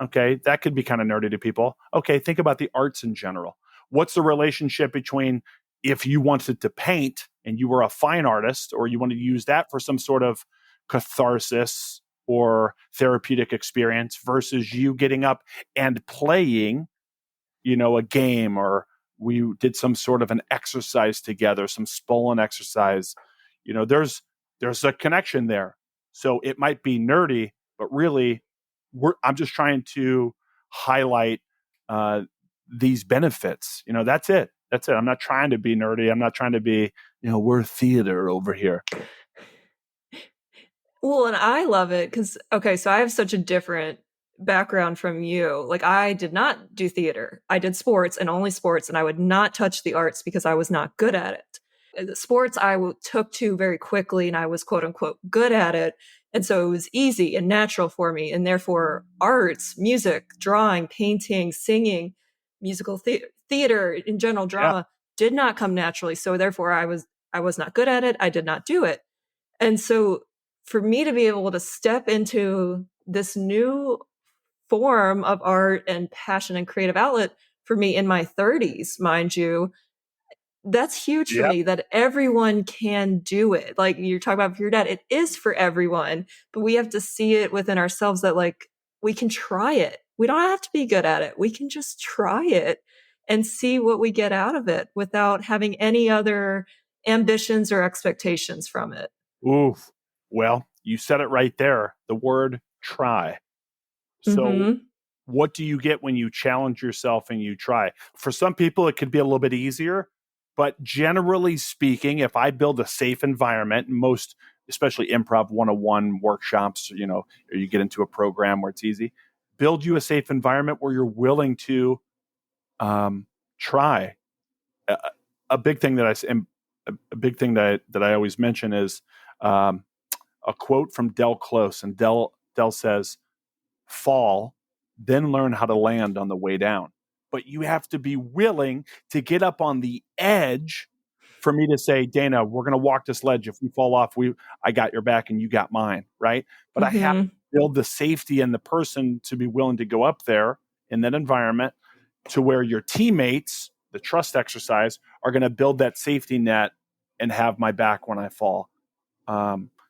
Okay, that could be kind of nerdy to people. Okay, think about the arts in general. What's the relationship between if you wanted to paint and you were a fine artist, or you wanted to use that for some sort of catharsis or therapeutic experience, versus you getting up and playing, a game, or we did some sort of an exercise together, some Spolin exercise. There's a connection there. So it might be nerdy, but really, I'm just trying to highlight these benefits. That's it. That's it. I'm not trying to be nerdy. I'm not trying to be, we're theater over here. Well, and I love it because, so I have such a different background from you. Like, I did not do theater. I did sports and only sports, and I would not touch the arts because I was not good at it. The sports I took to very quickly, and I was quote unquote good at it. And so it was easy and natural for me. And therefore, arts, music, drawing, painting, singing, musical theater in general, drama did not come naturally. So therefore, I was not good at it. I did not do it. And so for me to be able to step into this new form of art and passion and creative outlet for me in my 30s, mind you, that's huge for me, that everyone can do it. Like you're talking about for your dad, it is for everyone, but we have to see it within ourselves that like we can try it. We don't have to be good at it. We can just try it and see what we get out of it without having any other ambitions or expectations from it. Oof. Well, you said it right there. The word try. So what do you get when you challenge yourself and you try? For some people, it could be a little bit easier. But generally speaking, if I build a safe environment, most, especially improv 101 workshops, or you get into a program where it's easy, build you a safe environment where you're willing to try. A big thing that I always mention is a quote from Del Close, and Del says, "Fall, then learn how to land on the way down." But you have to be willing to get up on the edge for me to say, Dana, we're going to walk this ledge. If we fall off, I got your back and you got mine, right? But I have to build the safety in the person to be willing to go up there in that environment to where your teammates, the trust exercise, are going to build that safety net and have my back when I fall.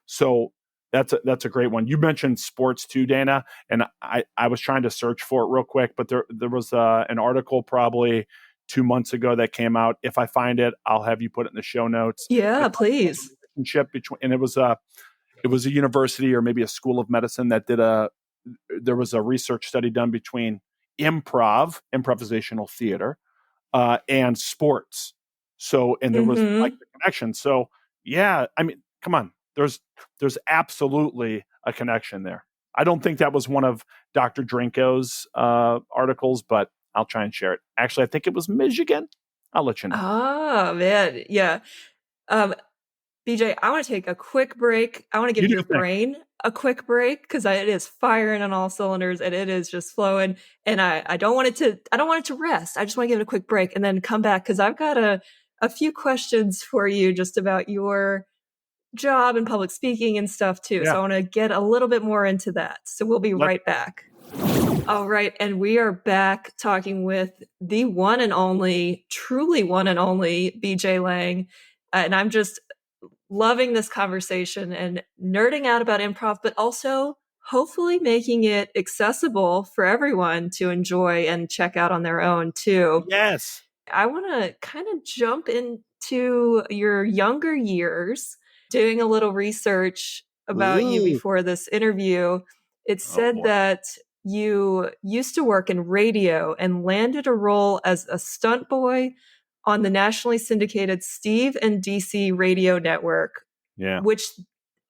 So that's a great one. You mentioned sports too, Dana, and I was trying to search for it real quick, but there was an article probably 2 months ago that came out. If I find it, I'll have you put it in the show notes. Yeah, please. And it was a university or maybe a school of medicine that there was a research study done between improvisational theater, and sports. So, and there was like the connection. So yeah, I mean, come on. There's absolutely a connection there. I don't think that was one of Dr. Drinko's articles, but I'll try and share it. Actually, I think it was Michigan. I'll let you know. Oh, man. Yeah. BJ, I want to take a quick break. I want to give your brain a quick break because it is firing on all cylinders and it is just flowing. And I don't want it to rest. I just want to give it a quick break and then come back because I've got a a few questions for you just about your job and public speaking and stuff too. Yeah. So I want to get a little bit more into that. So we'll be right back. All right. And we are back talking with the one and only, truly one and only BJ Lange. And I'm just loving this conversation and nerding out about improv, but also hopefully making it accessible for everyone to enjoy and check out on their own too. Yes. I want to kind of jump into your younger years, doing a little research about you before this interview. It said that you used to work in radio and landed a role as a stunt boy on the nationally syndicated Steve and DC radio network, which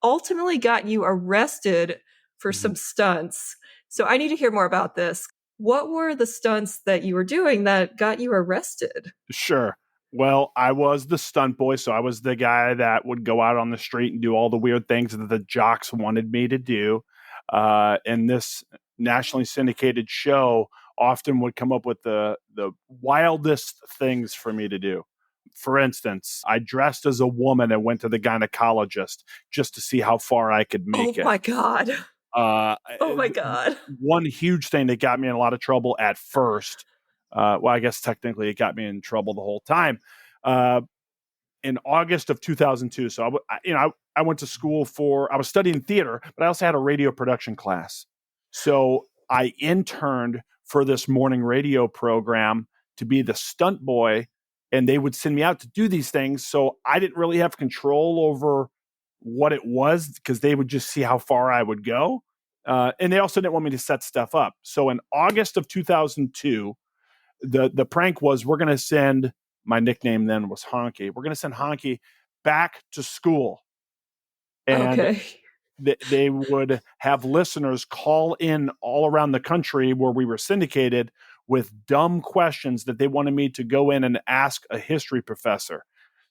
ultimately got you arrested for some stunts. So I need to hear more about this. What were the stunts that you were doing that got you arrested? Sure. Well, I was the stunt boy, so I was the guy that would go out on the street and do all the weird things that the jocks wanted me to do. And this nationally syndicated show often would come up with the wildest things for me to do. For instance, I dressed as a woman and went to the gynecologist just to see how far I could make it. Oh my God. Oh my God. One huge thing that got me in a lot of trouble at first. Well, I guess technically it got me in trouble the whole time. In August of 2002. So I went to school I was studying theater, but I also had a radio production class. So I interned for this morning radio program to be the stunt boy, and they would send me out to do these things. So I didn't really have control over what it was because they would just see how far I would go. And they also didn't want me to set stuff up. So in August of 2002, the prank was we're going to send, my nickname then was Honky. We're going to send Honky back to school. And they would have listeners call in all around the country where we were syndicated with dumb questions that they wanted me to go in and ask a history professor.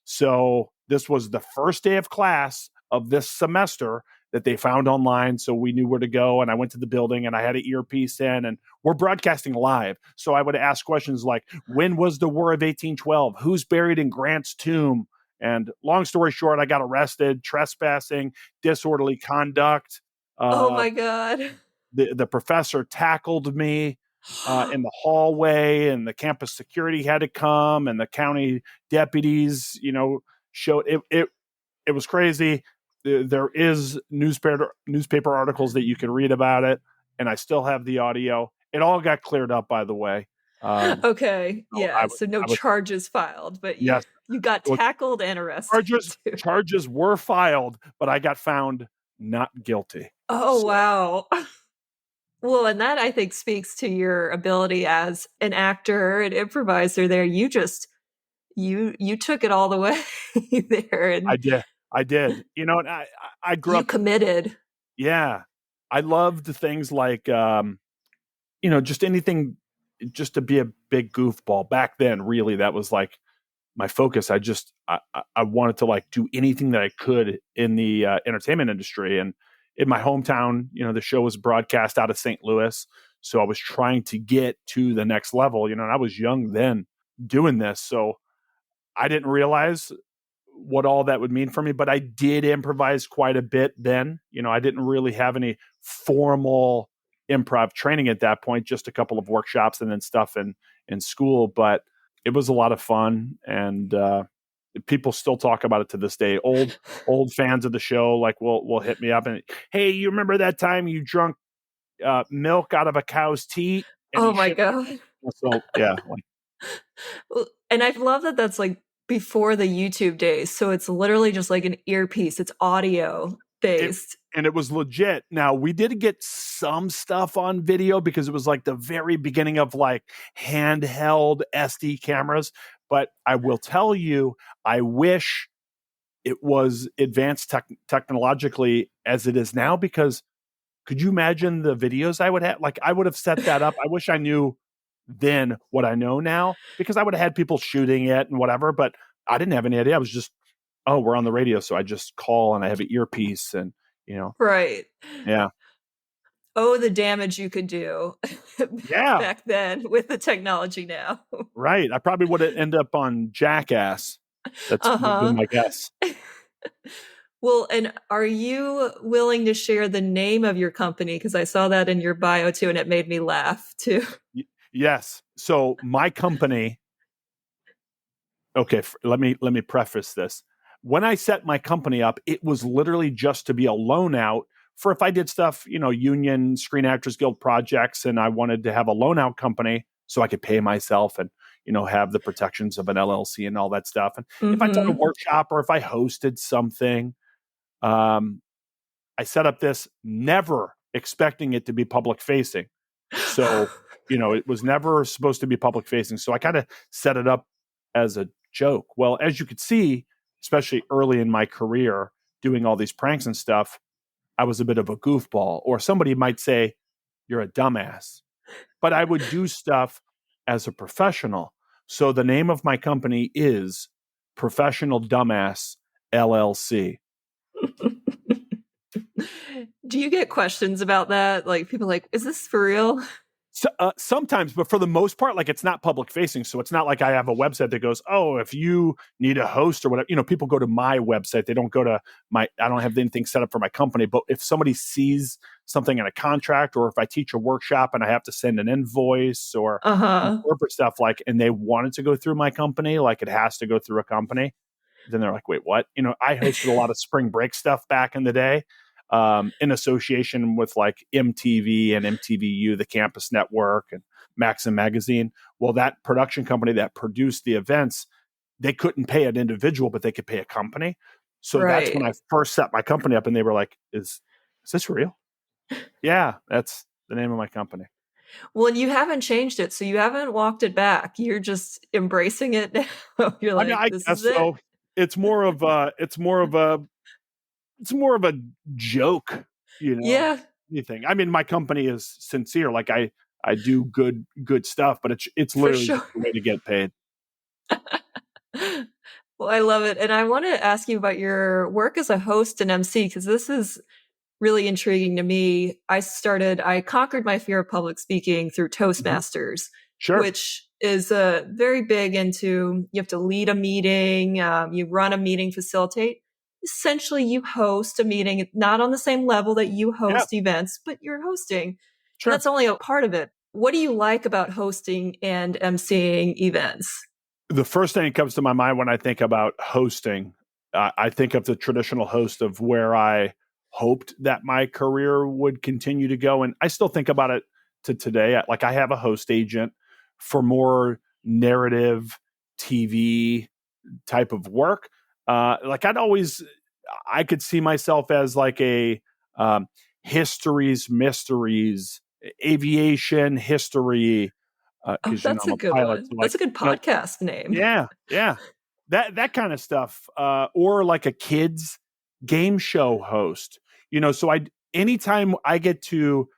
So this was the first day of class of this semester that they found online. So we knew where to go. And I went to the building and I had an earpiece in and we're broadcasting live. So I would ask questions like, when was the War of 1812? Who's buried in Grant's tomb? And long story short, I got arrested, trespassing, disorderly conduct. Oh my God. The professor tackled me in the hallway, and the campus security had to come, and the county deputies, showed it. It was crazy. There is newspaper articles that you can read about it, and I still have the audio. It all got cleared up, by the way. Okay. Yeah. So no charges filed, but you got tackled and arrested. Charges were filed, but I got found not guilty. Oh, wow. Well, and that I think speaks to your ability as an actor and improviser there. You just, you took it all the way there. And I did. And I grew up. You committed. Yeah. I loved things like, just anything, just to be a big goofball. Back then, really, that was like my focus. I wanted to like do anything that I could in the entertainment industry. And in my hometown, the show was broadcast out of St. Louis. So I was trying to get to the next level, and I was young then doing this. So I didn't realize what all that would mean for me, but I did improvise quite a bit then. I didn't really have any formal improv training at that point, just a couple of workshops and then stuff in school, but it was a lot of fun. And people still talk about it to this day. Old fans of the show will hit me up and, hey, you remember that time you drunk milk out of a cow's teat? Oh my God. So yeah. And I love that that's like before the YouTube days. So it's literally just like an earpiece. It's audio based. And it was legit. Now, we did get some stuff on video because it was like the very beginning of like handheld SD cameras. But I will tell you, I wish it was advanced technologically as it is now, because could you imagine the videos I would have? Like, I would have set that up. I wish I knew then what I know now, because I would have had people shooting it and whatever, but I didn't have any idea. I was just, oh, we're on the radio. So I just call and I have an earpiece and, Right. Yeah. Oh, the damage you could do back then with the technology now. Right. I probably would have ended up on Jackass. That's would be Uh-huh. my guess. Well, and are you willing to share the name of your company? Because I saw that in your bio too, and it made me laugh too. Yes. So my company. Okay, let me preface this. When I set my company up, it was literally just to be a loan out for if I did stuff, union Screen Actors Guild projects, and I wanted to have a loan out company so I could pay myself and have the protections of an LLC and all that stuff. And if I taught a Mm-hmm. workshop or if I hosted something, um, I set up this never expecting it to be public facing. So, it was never supposed to be public facing. So I kind of set it up as a joke. Well, as you could see, especially early in my career, doing all these pranks and stuff, I was a bit of a goofball, or somebody might say, you're a dumbass. But I would do stuff as a professional. So the name of my company is Professional Dumbass LLC. Do you get questions about that? Like people like, is this for real? So, sometimes, but for the most part, like it's not public facing. So it's not like I have a website that goes, oh, if you need a host or whatever, people go to my website. They don't go to I don't have anything set up for my company. But if somebody sees something in a contract, or if I teach a workshop and I have to send an invoice or Uh-huh. corporate stuff, and they want it to go through my company, like it has to go through a company, then they're like, wait, what? I hosted a lot of spring break stuff back in the day. In association with like MTV and MTVU, the campus network, and Maxim Magazine. Well, that production company that produced the events, they couldn't pay an individual, but they could pay a company. So that's when I first set my company up, and they were like, is this real? Yeah, that's the name of my company. Well, and you haven't changed it, so you haven't walked it back. You're just embracing it now. You're like, I this guess is it. so. It's more of a joke, Yeah. anything. I mean, my company is sincere. Like I do good stuff, but it's For literally sure. just a way to get paid. Well, I love it. And I want to ask you about your work as a host and MC, because this is really intriguing to me. I conquered my fear of public speaking through Mhm. Toastmasters, Sure. which is very big into, you have to lead a meeting, you run a meeting, facilitate. Essentially, you host a meeting, not on the same level that you Yeah. host events, but you're hosting. And Sure. that's only a part of it. What do you like about hosting and emceeing events? The first thing that comes to my mind when I think about hosting, I think of the traditional host of where I hoped that my career would continue to go. And I still think about it to today. Like I have a host agent for more narrative TV type of work. Like I could see myself as like a histories, mysteries, aviation history, Oh, because that's I'm a a good pilot. one. So That's like, a good podcast name. yeah, that kind of stuff, or like a kids game show host. So anytime I get to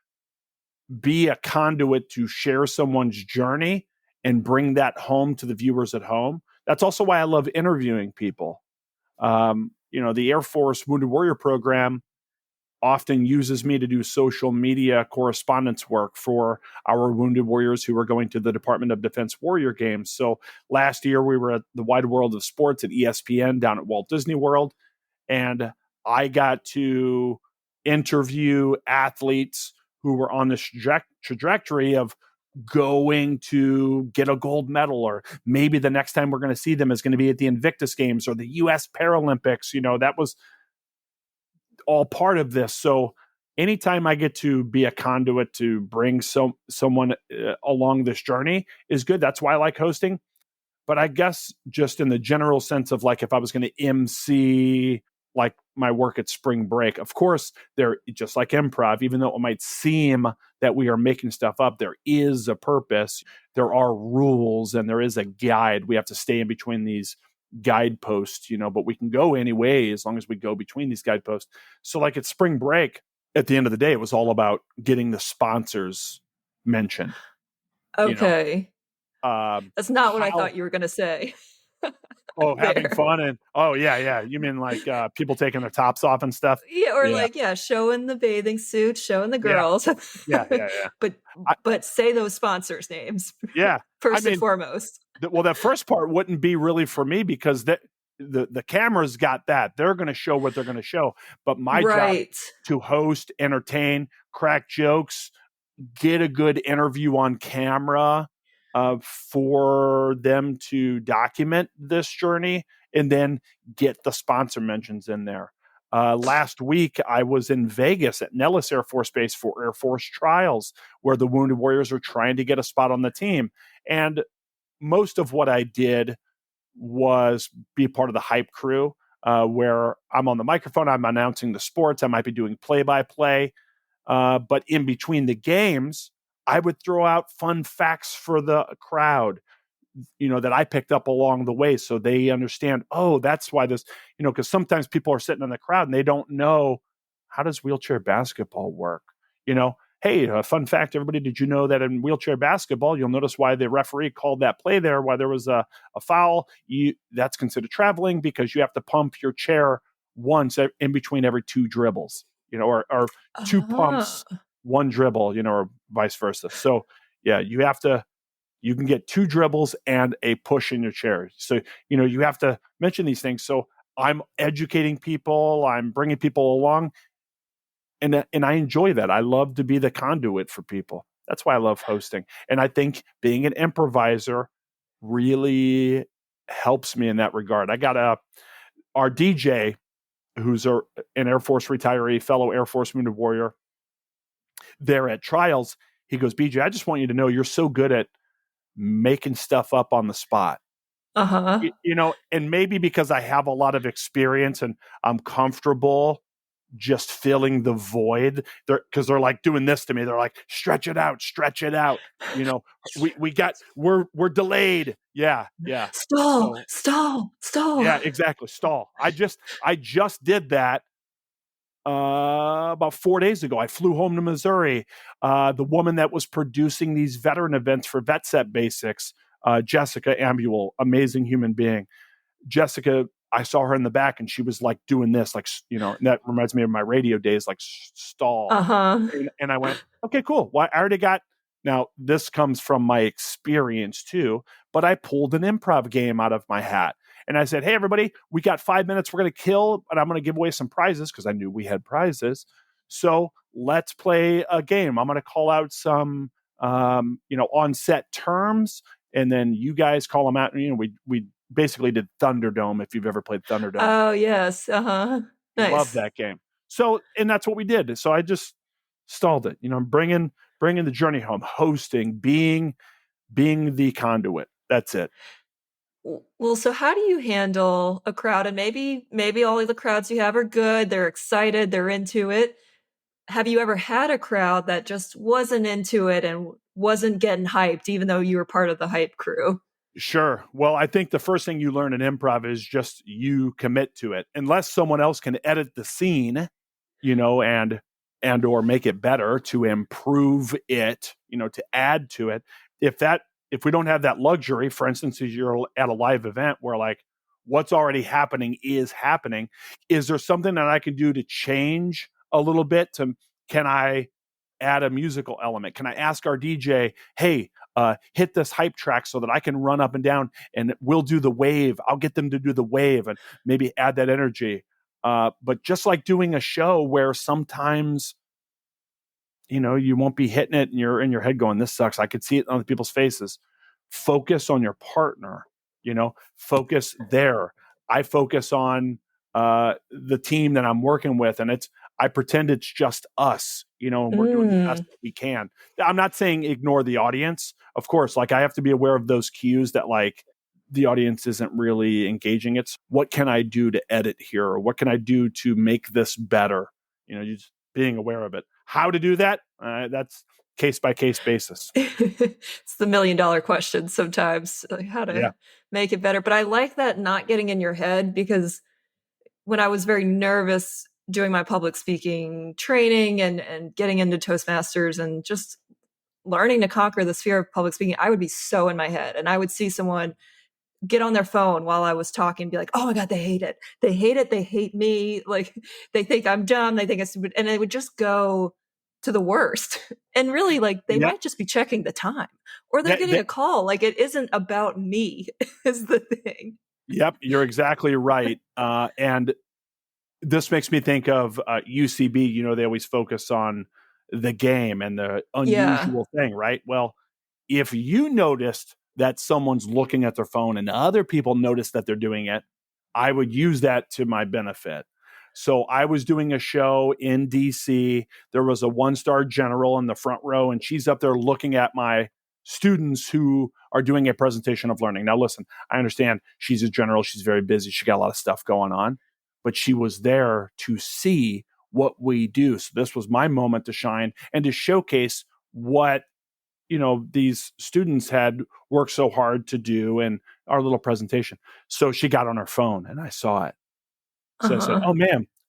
be a conduit to share someone's journey and bring that home to the viewers at home. That's also why I love interviewing people. The Air Force Wounded Warrior program often uses me to do social media correspondence work for our wounded warriors who are going to the Department of Defense Warrior Games. So last year we were at the Wide World of Sports at ESPN down at Walt Disney World, and I got to interview athletes who were on this trajectory of going to get a gold medal, or maybe the next time we're going to see them is going to be at the Invictus Games or the US Paralympics. That was all part of this. So anytime I get to be a conduit to bring someone along this journey is good. That's why I like hosting. But I guess just in the general sense of like if I was going to MC like my work at spring break, of course, they're just like improv, even though it might seem that we are making stuff up, there is a purpose. There are rules and there is a guide. We have to stay in between these guideposts, but we can go anyway as long as we go between these guideposts. So like at spring break, at the end of the day, it was all about getting the sponsors mentioned. Okay. That's not what I How thought you were going to say. having There. fun and yeah. You mean like people taking their tops off and stuff? Yeah, or Yeah, like, yeah, showing the bathing suit, showing the yeah, girls. yeah. but I, but say those sponsors' names yeah, I first and mean, foremost. that first part wouldn't be really for me because the camera's got that. They're going to show what they're going to show. But my job Right. to host, entertain, crack jokes, get a good interview on camera for them to document this journey, and then get the sponsor mentions in there. Last week, I was in Vegas at Nellis Air Force Base for Air Force trials, where the Wounded Warriors are trying to get a spot on the team. And most of what I did was be part of the hype crew, where I'm on the microphone, I'm announcing the sports, I might be doing play-by-play. But in between the games, I would throw out fun facts for the crowd, that I picked up along the way, so they understand, oh, that's why this, because sometimes people are sitting in the crowd and they don't know, how does wheelchair basketball work? Hey, a fun fact, everybody, did you know that in wheelchair basketball, you'll notice why the referee called that play there, why there was a foul, that's considered traveling because you have to pump your chair once in between every two dribbles, or two pumps, one dribble, or vice versa. So yeah, you can get two dribbles and a push in your chair. So, you have to mention these things. So I'm educating people, I'm bringing people along, and I enjoy that. I love to be the conduit for people. That's why I love hosting. And I think being an improviser really helps me in that regard. I got our DJ, who's an Air Force retiree, fellow Air Force Wounded Warrior, there at trials. He goes, BJ, I just want you to know you're so good at making stuff up on the spot. And maybe because I have a lot of experience and I'm comfortable just filling the void, because they're like doing this to me. They're like, stretch it out. We're delayed. Yeah. Stall. Yeah, exactly. Stall. I just did that about 4 days ago. I flew home to Missouri. The woman that was producing these veteran events for VetSet Basics, Jessica Ambule, amazing human being. Jessica, I saw her in the back and she was like doing this, like, and that reminds me of my radio days, like stall. And I went, okay, cool. Well, I already got, now this comes from my experience too, but I pulled an improv game out of my hat. And I said, hey, everybody, we got 5 minutes we're going to kill, and I'm going to give away some prizes because I knew we had prizes. So let's play a game. I'm going to call out some, on-set terms, and then you guys call them out. We basically did Thunderdome, if you've ever played Thunderdome. Oh, yes. Nice. Love that game. So, and that's what we did. So I just stalled it. Bringing the journey home, hosting, being the conduit. That's it. Well, so how do you handle a crowd? And maybe all of the crowds you have are good. They're excited. They're into it. Have you ever had a crowd that just wasn't into it and wasn't getting hyped, even though you were part of the hype crew? Sure. Well, I think the first thing you learn in improv is just you commit to it. Unless someone else can edit the scene, and or make it better to improve it, to add to it. If we don't have that luxury, for instance, if you're at a live event where like what's already happening, is there something that I can do to change a little bit? Can I add a musical element? Can I ask our DJ, hey, hit this hype track so that I can run up and down and we'll do the wave. I'll get them to do the wave and maybe add that energy. But just like doing a show where sometimes, you won't be hitting it and you're in your head going, this sucks. I could see it on people's faces. Focus on your partner, focus there. I focus on the team that I'm working with, and I pretend it's just us, and we're doing the best that we can. I'm not saying ignore the audience. Of course, like I have to be aware of those cues that like the audience isn't really engaging. It's what can I do to edit here? Or what can I do to make this better? Just being aware of it. How to do that? That's case by case basis. It's the $1 million question sometimes, how to make it better. But I like that not getting in your head, because when I was very nervous doing my public speaking training and getting into Toastmasters and just learning to conquer this fear of public speaking, I would be so in my head, and I would see someone get on their phone while I was talking and be like, oh my God, they hate it. They hate it. They hate me. Like they think I'm dumb. They think it's stupid. And it would just go to the worst. And really, like they might just be checking the time, or they're getting a call. Like it isn't about me is the thing. Yep, you're exactly right. And this makes me think of UCB. You know, they always focus on the game and the Yeah. unusual thing, right? Well, if you noticed that someone's looking at their phone and other people notice that they're doing it, I would use that to my benefit. So I was doing a show in DC. There was a one-star general in the front row, and she's up there looking at my students who are doing a presentation of learning. Now, listen, I understand she's a general. She's very busy. She got a lot of stuff going on, but she was there to see what we do. So this was my moment to shine and to showcase what these students had worked so hard to do in our little presentation. So she got on her phone and I saw it. So I said, Uh-huh.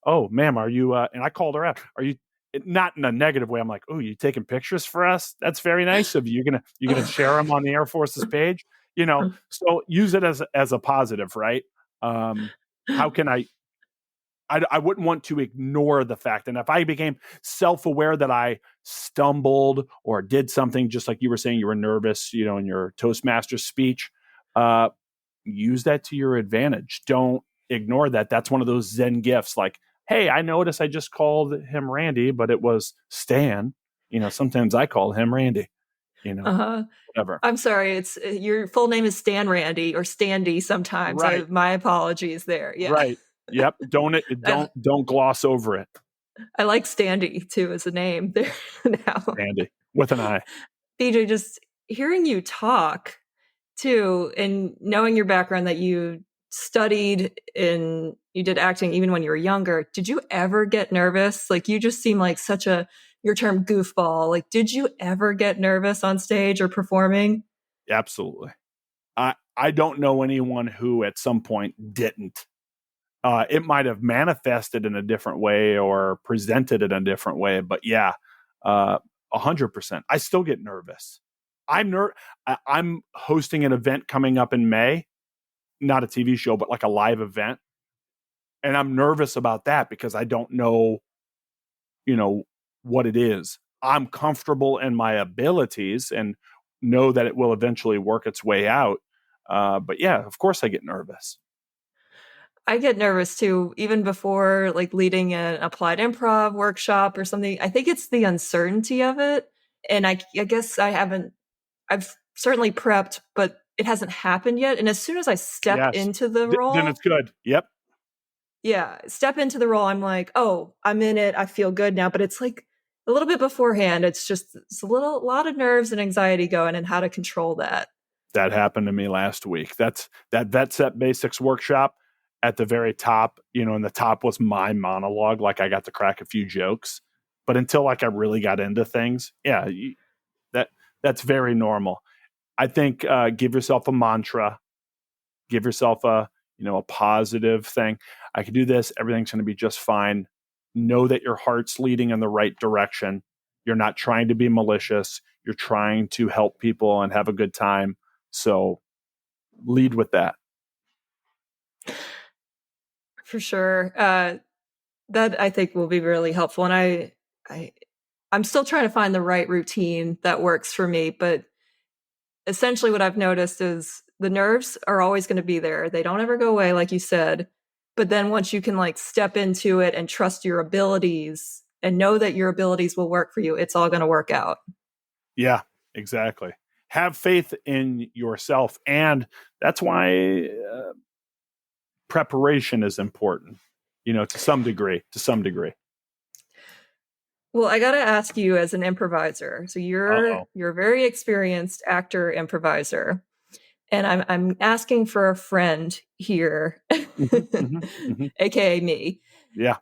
oh, ma'am, are you, and I called her out. Are you, not in a negative way. I'm like, oh, you taking pictures for us? That's very nice of you. You're going to share them on the Air Force's page, so use it as a positive, right? How can I wouldn't want to ignore the fact. And if I became self-aware that I stumbled or did something, just like you were saying, you were nervous, in your Toastmasters speech, use that to your advantage. Don't ignore that. That's one of those Zen gifts. Like, hey, I noticed I just called him Randy, but it was Stan. Sometimes I call him Randy, Uh-huh. whatever. I'm sorry. It's your full name is Stan Randy or Standy sometimes. Right. My apologies there. Yeah. Right. Yep. Don't gloss over it. I like Standy too as a name there now. Randy with an I. BJ, just hearing you talk too, and knowing your background that you studied and you did acting even when you were younger, did you ever get nervous? Like, you just seem like such your term goofball. Like, did you ever get nervous on stage or performing? Absolutely. I don't know anyone who at some point didn't. It might have manifested in a different way or presented in a different way, but yeah, 100%. I still get nervous. I'm hosting an event coming up in May, not a TV show, but like a live event. And I'm nervous about that because I don't know, what it is. I'm comfortable in my abilities and know that it will eventually work its way out. But yeah, of course I get nervous. I get nervous too, even before like leading an applied improv workshop or something. I think it's the uncertainty of it. And I guess I've certainly prepped, but it hasn't happened yet. And as soon as I step Yes. into the Then role, it's good. Yep. yeah, step into the role, I'm like, oh, I'm in it. I feel good now. But it's like a little bit beforehand. It's a lot of nerves and anxiety going and how to control that. That happened to me last week. That's that Vet Set Basics workshop at the very top, and the top was my monologue. Like I got to crack a few jokes, but until like I really got into things, yeah, that's very normal. I think give yourself a mantra, give yourself a positive thing. I can do this. Everything's going to be just fine. Know that your heart's leading in the right direction. You're not trying to be malicious. You're trying to help people and have a good time. So lead with that. For sure. That I think will be really helpful. And I'm still trying to find the right routine that works for me. But essentially what I've noticed is the nerves are always going to be there. They don't ever go away, like you said. But then once you can like step into it and trust your abilities and know that your abilities will work for you, it's all going to work out. Yeah, exactly. Have faith in yourself. And that's why preparation is important, to some degree. Well, I got to ask you as an improviser. So you're a very experienced actor improviser. And I'm asking for a friend here, aka me. Yeah.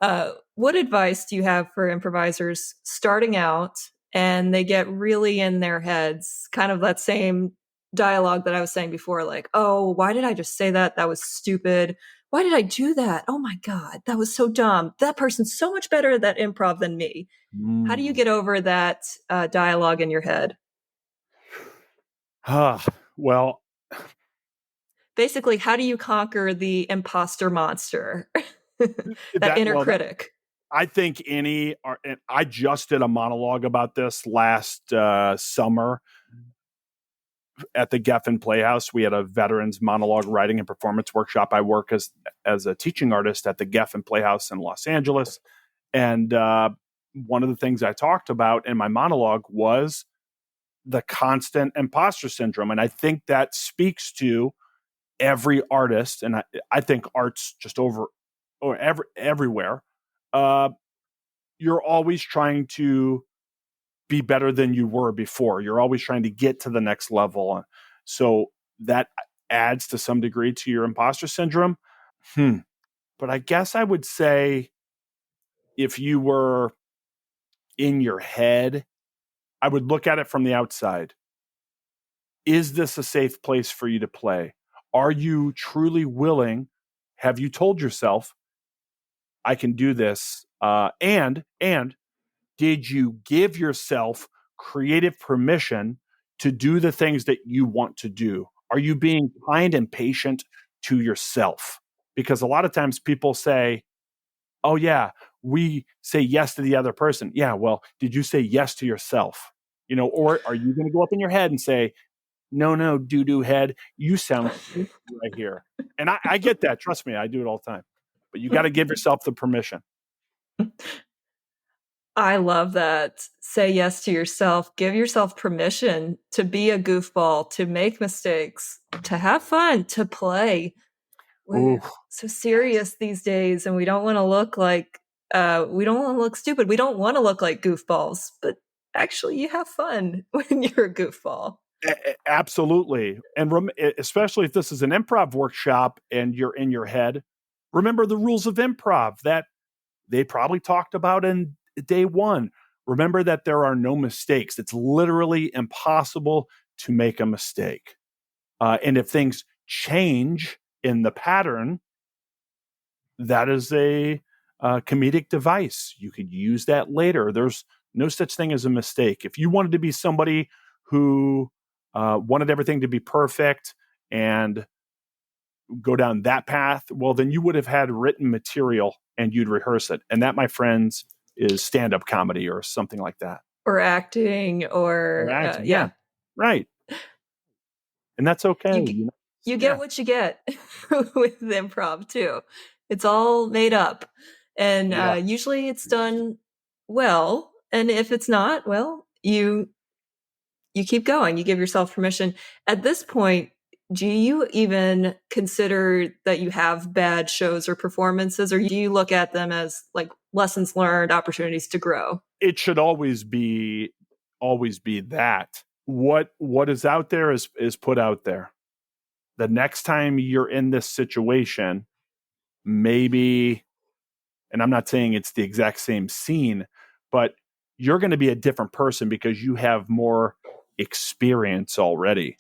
What advice do you have for improvisers starting out and they get really in their heads, kind of that same dialogue that I was saying before, like, oh, why did I just say that? That was stupid. Why did I do that? Oh my God, that was so dumb. That person's so much better at that improv than me. How do you get over that dialogue in your head? Well, basically, how do you conquer the imposter monster, that inner critic? I think and I just did a monologue about this last summer. at the Geffen Playhouse, we had a veterans monologue writing and performance workshop. I work as a teaching artist at the Geffen Playhouse in Los Angeles. And one of the things I talked about in my monologue was the constant imposter syndrome. And I think that speaks to every artist. And I think art's just everywhere. You're always trying to be better than you were before. You're always trying to get to the next level. So that adds to some degree to your imposter syndrome. But I guess I would say if you were in your head, I would look at it from the outside. Is this a safe place for you to play? Are you truly willing? Have you told yourself, I can do this? And did you give yourself creative permission to do the things that you want to do? Are you being kind and patient to yourself? Because a lot of times people say, oh yeah, we say yes to the other person. Yeah, well, did you say yes to yourself? Or are you going to go up in your head and say, no, doo-doo head, you sound stupid right here. And I get that. Trust me, I do it all the time. But you got to give yourself the permission. I love that. Say yes to yourself. Give yourself permission to be a goofball, to make mistakes, to have fun, to play. We're so serious these days, and we don't want to look like we don't want to look stupid. We don't want to look like goofballs, but actually, you have fun when you're a goofball. Absolutely. And especially if this is an improv workshop and you're in your head, remember the rules of improv that they probably talked about in day one. Remember that there are no mistakes. It's literally impossible to make a mistake. And if things change in the pattern, that is a comedic device. You could use that later. There's no such thing as a mistake. If you wanted to be somebody who wanted everything to be perfect and go down that path, well, then you would have had written material and you'd rehearse it. And that, my friends, is stand-up comedy or something like that. Or acting or acting. Yeah. Right. And that's okay. You get what you get with improv too. It's all made up. And usually it's done well. And if it's not, well, you keep going. You give yourself permission. At this point, do you even consider that you have bad shows or performances, or do you look at them as like lessons learned, opportunities to grow? It should always be that. What is out there is put out there. The next time you're in this situation, maybe, and I'm not saying it's the exact same scene, but you're going to be a different person because you have more experience already.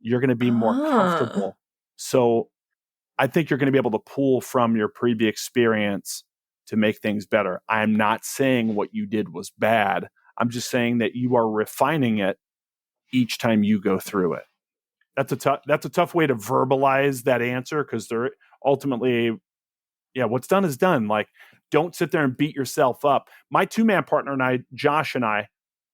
You're going to be more comfortable. So I think you're going to be able to pull from your previous experience to make things better. I'm not saying what you did was bad. I'm just saying that you are refining it each time you go through it. That's a tough way to verbalize that answer, because they're ultimately, what's done is done. Like, don't sit there and beat yourself up. My 2-man partner and I, Josh and I,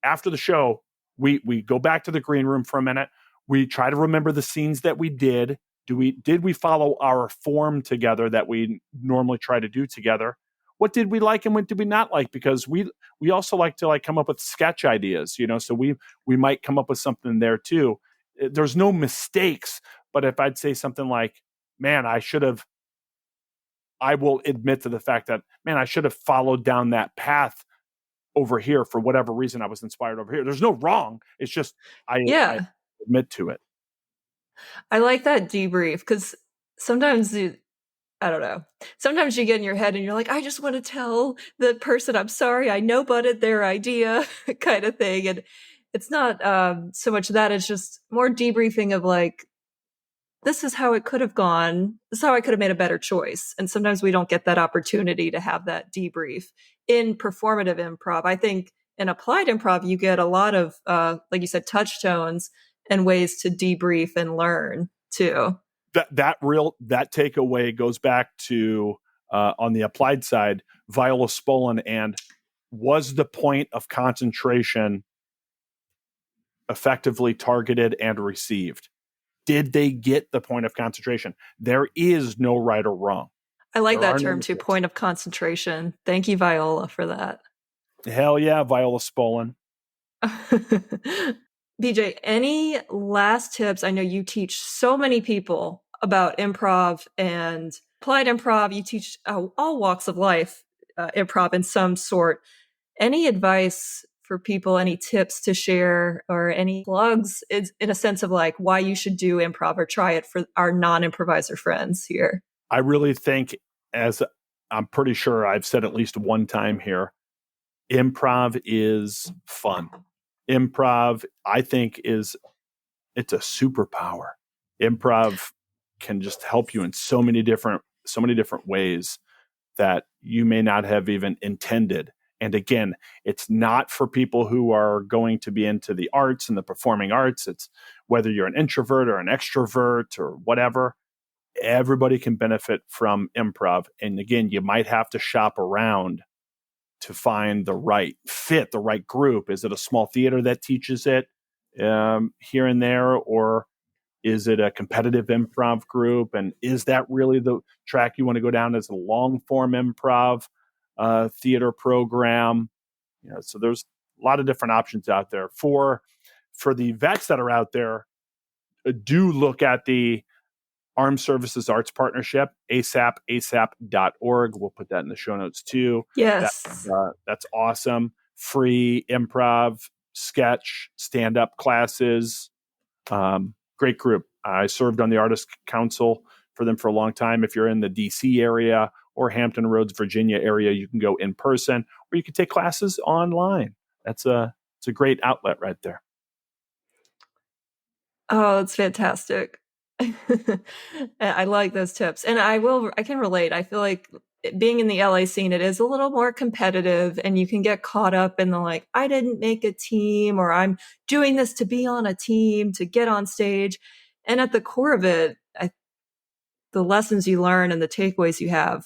after the show, we go back to the green room for a minute. We try to remember the scenes that we did. Did we follow our form together that we normally try to do together? What did we like and what did we not like? Because we also like to come up with sketch ideas, so we might come up with something there too. There's no mistakes, but if I'd say something like, man, I will admit to the fact that, man, I should have followed down that path over here for whatever reason. I was inspired over here. There's no wrong. It's just, I admit to it. I like that debrief, because sometimes I don't know. Sometimes you get in your head and you're like, I just want to tell the person I'm sorry, I no-butted their idea kind of thing. And it's not so much that, it's just more debriefing of like, this is how it could have gone. This is how I could have made a better choice. And sometimes we don't get that opportunity to have that debrief in performative improv. I think in applied improv, you get a lot of, like you said, touchstones and ways to debrief and learn too. That takeaway goes back to on the applied side, Viola Spolin, and was the point of concentration effectively targeted and received? Did they get the point of concentration? There is no right or wrong. I like There that are no term too, mistakes. point of concentration. Thank you, Viola, for that. Hell yeah, Viola Spolin. BJ, any last tips? I know you teach so many people about improv and applied improv. You teach all walks of life, improv in some sort. Any advice for people, any tips to share, or any plugs in a sense of like why you should do improv or try it for our non-improviser friends here? I really think, as I'm pretty sure I've said at least one time here, improv is fun. Improv, I think, it's a superpower. Improv can just help you in so many different ways that you may not have even intended. And again, it's not for people who are going to be into the arts and the performing arts. It's whether you're an introvert or an extrovert or whatever, everybody can benefit from improv. And again, you might have to shop around to find the right fit, the right group. Is it a small theater that teaches it here and there, or is it a competitive improv group? And is that really the track you want to go down as a long form improv theater program? So there's a lot of different options out there. For the vets that are out there, do look at the Armed Services Arts Partnership, asap.org. We'll put that in the show notes too. Yes. That's awesome. Free improv, sketch, stand-up classes. Great group. I served on the Artist Council for them for a long time. If you're in the DC area or Hampton Roads, Virginia area, you can go in person or you can take classes online. It's a great outlet right there. Oh, that's fantastic. I like those tips. And I can relate. I feel like being in the LA scene, it is a little more competitive and you can get caught up in the like, I didn't make a team, or I'm doing this to be on a team, to get on stage. And at the core of it, the lessons you learn and the takeaways you have,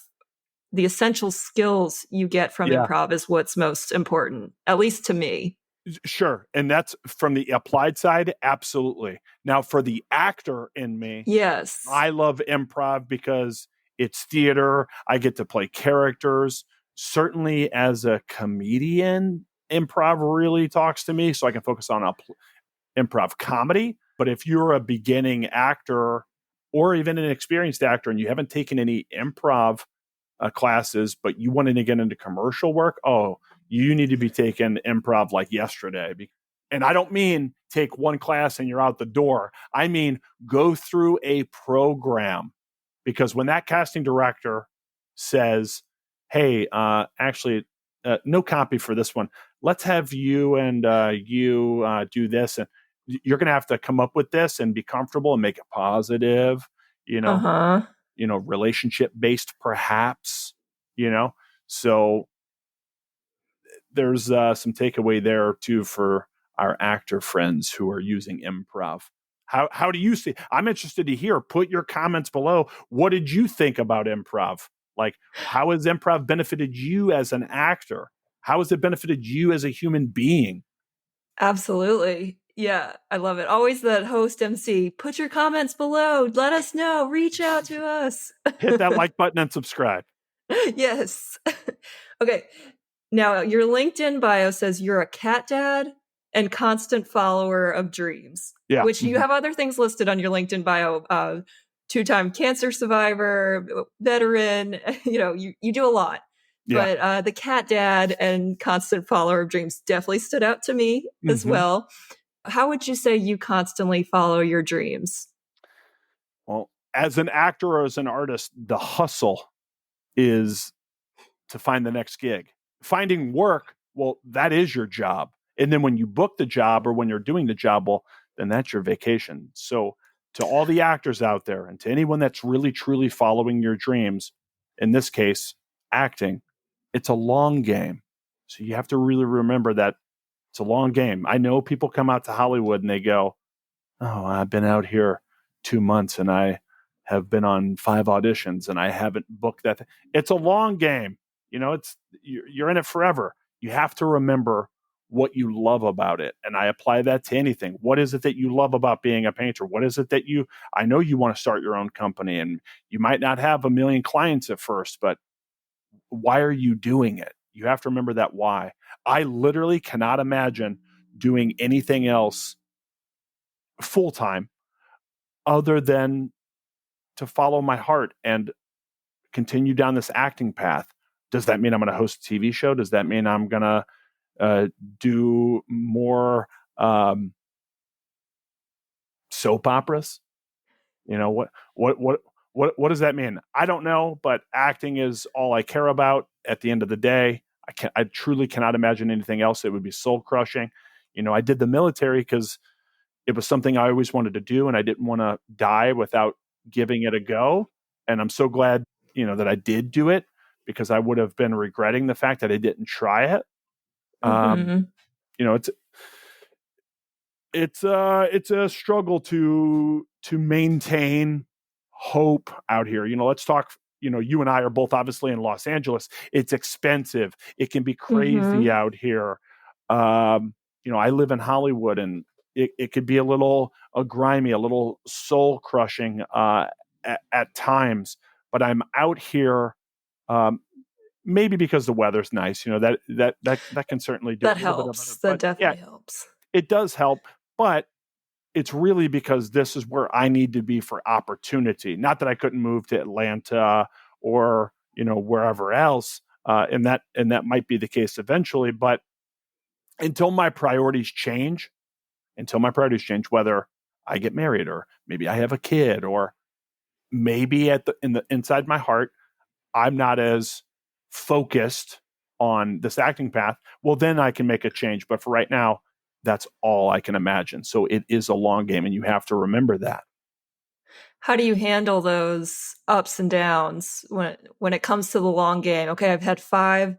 the essential skills you get from improv is what's most important, at least to me. Sure. And that's from the applied side. Absolutely. Now, for the actor in me, yes, I love improv because it's theater. I get to play characters. Certainly as a comedian, improv really talks to me, so I can focus on improv comedy. But if you're a beginning actor or even an experienced actor and you haven't taken any improv classes, but you want to get into commercial work, you need to be taking improv like yesterday. And I don't mean take one class and you're out the door. I mean, go through a program, because when that casting director says, hey, actually, no copy for this one. Let's have you and you do this. And you're going to have to come up with this and be comfortable and make it positive, relationship based, perhaps, so there's some takeaway there too for our actor friends who are using improv. How do you see? I'm interested to hear. Put your comments below. What did you think about improv? Like, how has improv benefited you as an actor? How has it benefited you as a human being? Absolutely. Yeah, I love it. Always that host MC. Put your comments below. Let us know. Reach out to us. Hit that like button and subscribe. Yes. Okay. Now, your LinkedIn bio says you're a cat dad and constant follower of dreams. Yeah. Which you have other things listed on your LinkedIn bio. 2-time cancer survivor, veteran. You do a lot. Yeah. But the cat dad and constant follower of dreams definitely stood out to me as well. How would you say you constantly follow your dreams? Well, as an actor or as an artist, the hustle is to find the next gig. Finding work, well, that is your job. And then when you book the job or when you're doing the job, well, then that's your vacation. So to all the actors out there and to anyone that's really, truly following your dreams, in this case, acting, it's a long game. So you have to really remember that it's a long game. I know people come out to Hollywood and they go, oh, I've been out here 2 months and I have been on 5 auditions and I haven't booked that. It's a long game. You're in it forever. You have to remember what you love about it. And I apply that to anything. What is it that you love about being a painter? What is it that I know you want to start your own company, and you might not have a million clients at first, but why are you doing it? You have to remember that why. I literally cannot imagine doing anything else full time other than to follow my heart and continue down this acting path. Does that mean I'm going to host a TV show? Does that mean I'm going to do more soap operas? What does that mean? I don't know, but acting is all I care about at the end of the day. I truly cannot imagine anything else. It would be soul crushing. I did the military because it was something I always wanted to do, and I didn't want to die without giving it a go. And I'm so glad, that I did do it, because I would have been regretting the fact that I didn't try it. It's a struggle to maintain hope out here. Let's talk. You and I are both obviously in Los Angeles. It's expensive. It can be crazy out here. I live in Hollywood, and it could be a little grimy, a little soul crushing at times. But I'm out here, maybe because the weather's nice. That can certainly do that a little helps. bit of it. That definitely helps. It does help, but it's really because this is where I need to be for opportunity. Not that I couldn't move to Atlanta or wherever else, and that might be the case eventually. But until my priorities change, whether I get married, or maybe I have a kid, or maybe inside my heart I'm not as focused on this acting path, well, then I can make a change. But for right now, that's all I can imagine. So it is a long game, and you have to remember that. How do you handle those ups and downs when it comes to the long game? Okay, I've had five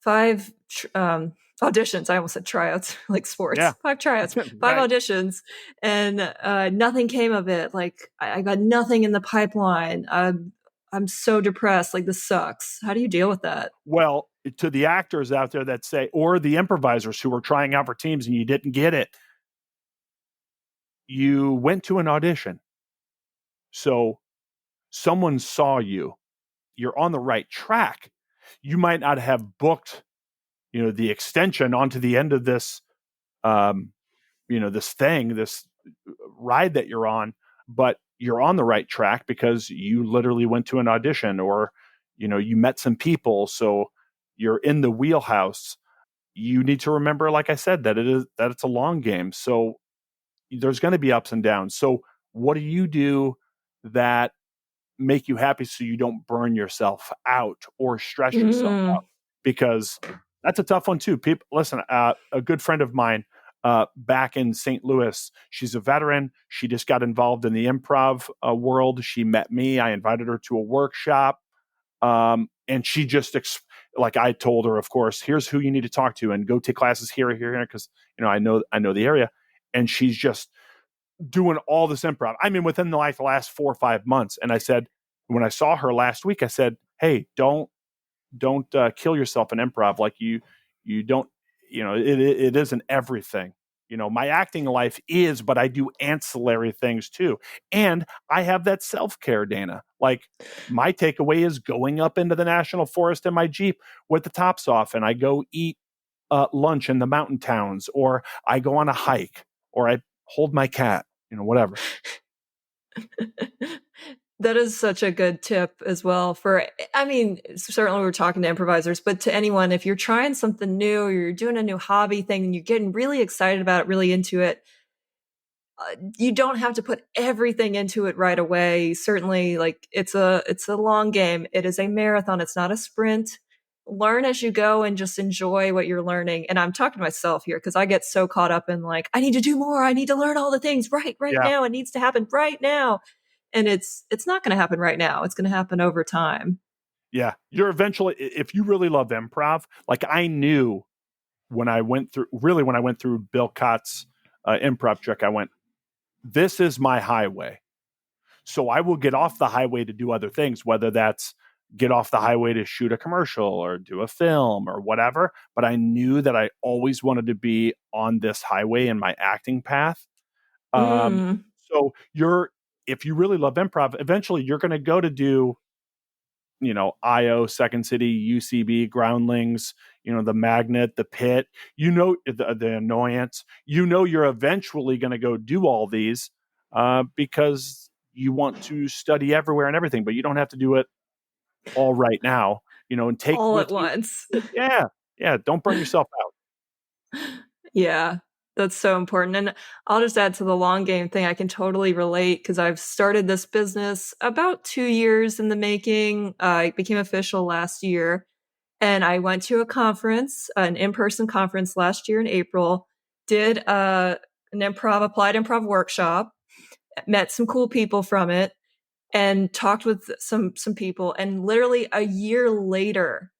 auditions. I almost said tryouts, like sports. Yeah. 5 tryouts, 5 Right. auditions, and nothing came of it. Like I got nothing in the pipeline. I'm so depressed. Like, this sucks. How do you deal with that? Well, to the actors out there that say, or the improvisers who are trying out for teams and you didn't get it, you went to an audition. So someone saw you. You're on the right track. You might not have booked, the extension onto the end of this, this ride that you're on, but you're on the right track because you literally went to an audition, or, you met some people. So you're in the wheelhouse. You need to remember, like I said, that it's a long game. So there's going to be ups and downs. So what do you do that make you happy so you don't burn yourself out or stress yourself out? Because that's a tough one too. People, listen, a good friend of mine back in St. Louis, she's a veteran. She just got involved in the improv world. She met me. I invited her to a workshop. And she just, like I told her, of course, here's who you need to talk to and go take classes here, because, I know the area. And she's just doing all this improv. I mean, within the last 4 or 5 months. And I said, when I saw her last week, I said, hey, don't kill yourself in improv. Like you don't, it isn't everything. My acting life is, but I do ancillary things too. And I have that self-care, Dana. Like, my takeaway is going up into the national forest in my Jeep with the tops off, and I go eat lunch in the mountain towns, or I go on a hike, or I hold my cat, whatever. That is such a good tip as well certainly we're talking to improvisers, but to anyone, if you're trying something new, or you're doing a new hobby thing and you're getting really excited about it, really into it, you don't have to put everything into it right away. Certainly, like, it's a long game. It is a marathon. It's not a sprint. Learn as you go and just enjoy what you're learning. And I'm talking to myself here because I get so caught up in, like, I need to do more. I need to learn all the things right now. It needs to happen right now. And it's not going to happen right now. It's going to happen over time. Yeah. You're eventually, if you really love improv, like I knew when I went through Bill Cott's improv trick, I went, this is my highway. So I will get off the highway to do other things, whether that's get off the highway to shoot a commercial or do a film or whatever. But I knew that I always wanted to be on this highway in my acting path. Mm. So if you really love improv, eventually you're going to go to do, IO, Second City, UCB, Groundlings, the Magnet, the Pit, the Annoyance, you're eventually going to go do all these because you want to study everywhere and everything, but you don't have to do it all right now, and take All with at you. once. Yeah. Yeah. Don't burn yourself out. Yeah, that's so important. And I'll just add to the long game thing. I can totally relate because I've started this business about 2 years in the making. I became official last year, and I went to a conference, an in-person conference last year in April, did an applied improv workshop, met some cool people from it, and talked with some people. And literally a year later,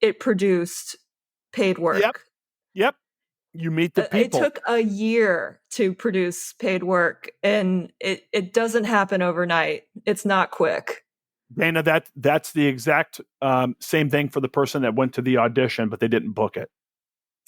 it produced paid work. Yep. You meet the It people. took a year to produce paid work, and it doesn't happen overnight. It's not quick. Dana, that's the exact same thing for the person that went to the audition, but they didn't book it.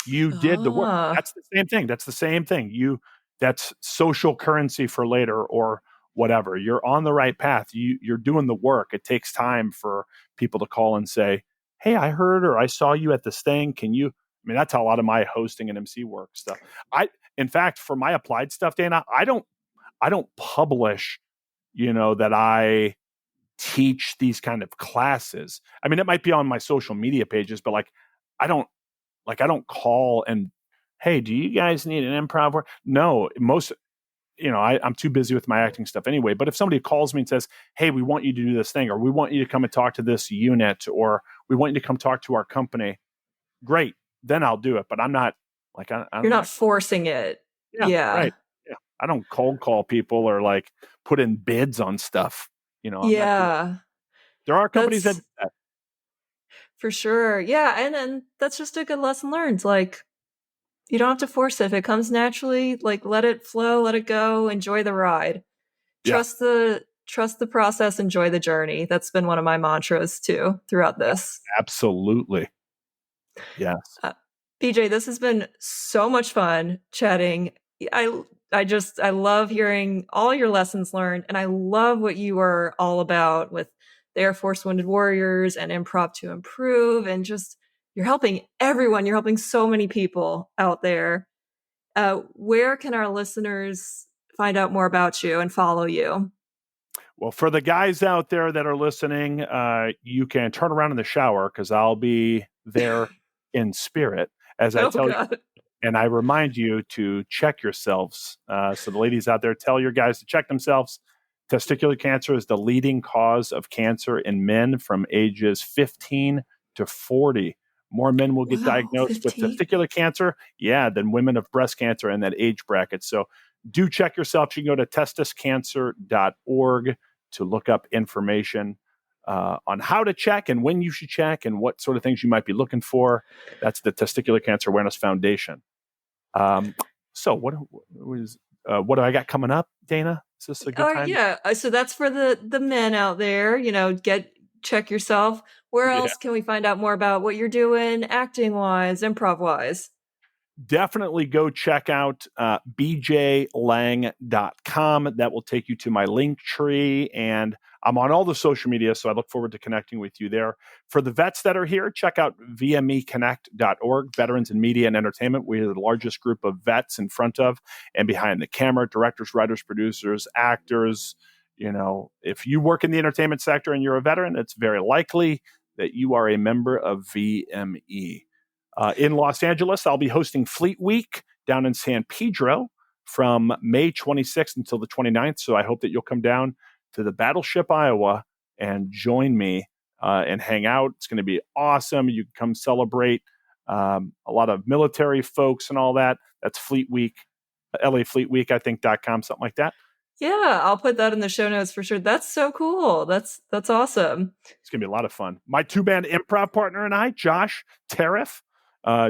You did the work. That's the same thing. That's the same thing. That's social currency for later or whatever. You're on the right path. You're doing the work. It takes time for people to call and say, "Hey, I heard or I saw you at this thing. Can you?" I mean, that's how a lot of my hosting and MC work stuff. In fact, for my applied stuff, Dana, I don't publish, that I teach these kind of classes. I mean, it might be on my social media pages, but I don't call and, "Hey, do you guys need an improv work?" No, I'm too busy with my acting stuff anyway. But if somebody calls me and says, "Hey, we want you to do this thing," or "We want you to come and talk to this unit," or "We want you to come talk to our company," great. Then I'll do it. But I'm not You're not forcing it. Yeah. Right. Yeah. I don't cold call people or put in bids on stuff. Yeah. There are companies that do that. For sure. Yeah. And that's just a good lesson learned. You don't have to force it. If it comes naturally, let it flow, let it go, enjoy the ride. Yeah. Trust the process, enjoy the journey. That's been one of my mantras too throughout this. Absolutely. Yes. BJ, this has been so much fun chatting. I love hearing all your lessons learned, and I love what you are all about with the Air Force Wounded Warriors and Improv to Improve, and just you're helping everyone. You're helping so many people out there. Where can our listeners find out more about you and follow you? Well, for the guys out there that are listening, you can turn around in the shower because I'll be there in spirit as I tell you. And I remind you to check yourselves. So the ladies out there, tell your guys to check themselves. Testicular cancer is the leading cause of cancer in men from ages 15 to 40. More men will get diagnosed 15? With testicular cancer, than women of breast cancer in that age bracket. So do check yourself. You can go to testiscancer.org to look up information on how to check and when you should check and what sort of things you might be looking for. That's the Testicular Cancer Awareness Foundation. So what do I got coming up, Dana? Is this a good time? Yeah. So that's for the men out there, check yourself. Where else can we find out more about what you're doing acting wise, improv wise? Definitely go check out bjlange.com. That will take you to my link tree, and I'm on all the social media, so I look forward to connecting with you there. For the vets that are here, check out vmeconnect.org, Veterans in Media and Entertainment. We are the largest group of vets in front of and behind the camera, directors, writers, producers, actors. If you work in the entertainment sector and you're a veteran, it's very likely that you are a member of VME. In Los Angeles, I'll be hosting Fleet Week down in San Pedro from May 26th until the 29th. So I hope that you'll come down to the Battleship, Iowa, and join me and hang out. It's going to be awesome. You can come celebrate a lot of military folks and all that. That's Fleet Week, LA Fleet Week, I think.com, something like that. Yeah, I'll put that in the show notes for sure. That's so cool. That's awesome. It's going to be a lot of fun. My two-man improv partner and I, Josh Tariff.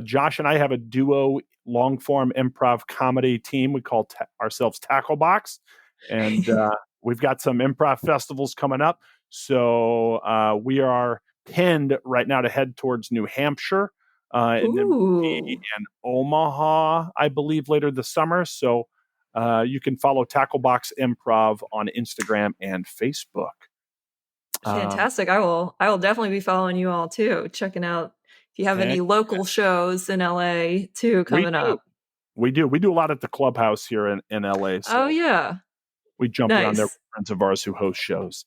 Josh and I have a duo long-form improv comedy team. We call ourselves Tackle Box. And we've got some improv festivals coming up. So we are pinned right now to head towards New Hampshire. And then we'll be in Omaha, I believe, later this summer. So you can follow Tacklebox Improv on Instagram and Facebook. Fantastic. I will definitely be following you all too, checking out if you have any local shows in LA too coming up. We do a lot at the clubhouse here in LA. So oh yeah. We jump around there with friends of ours who host shows.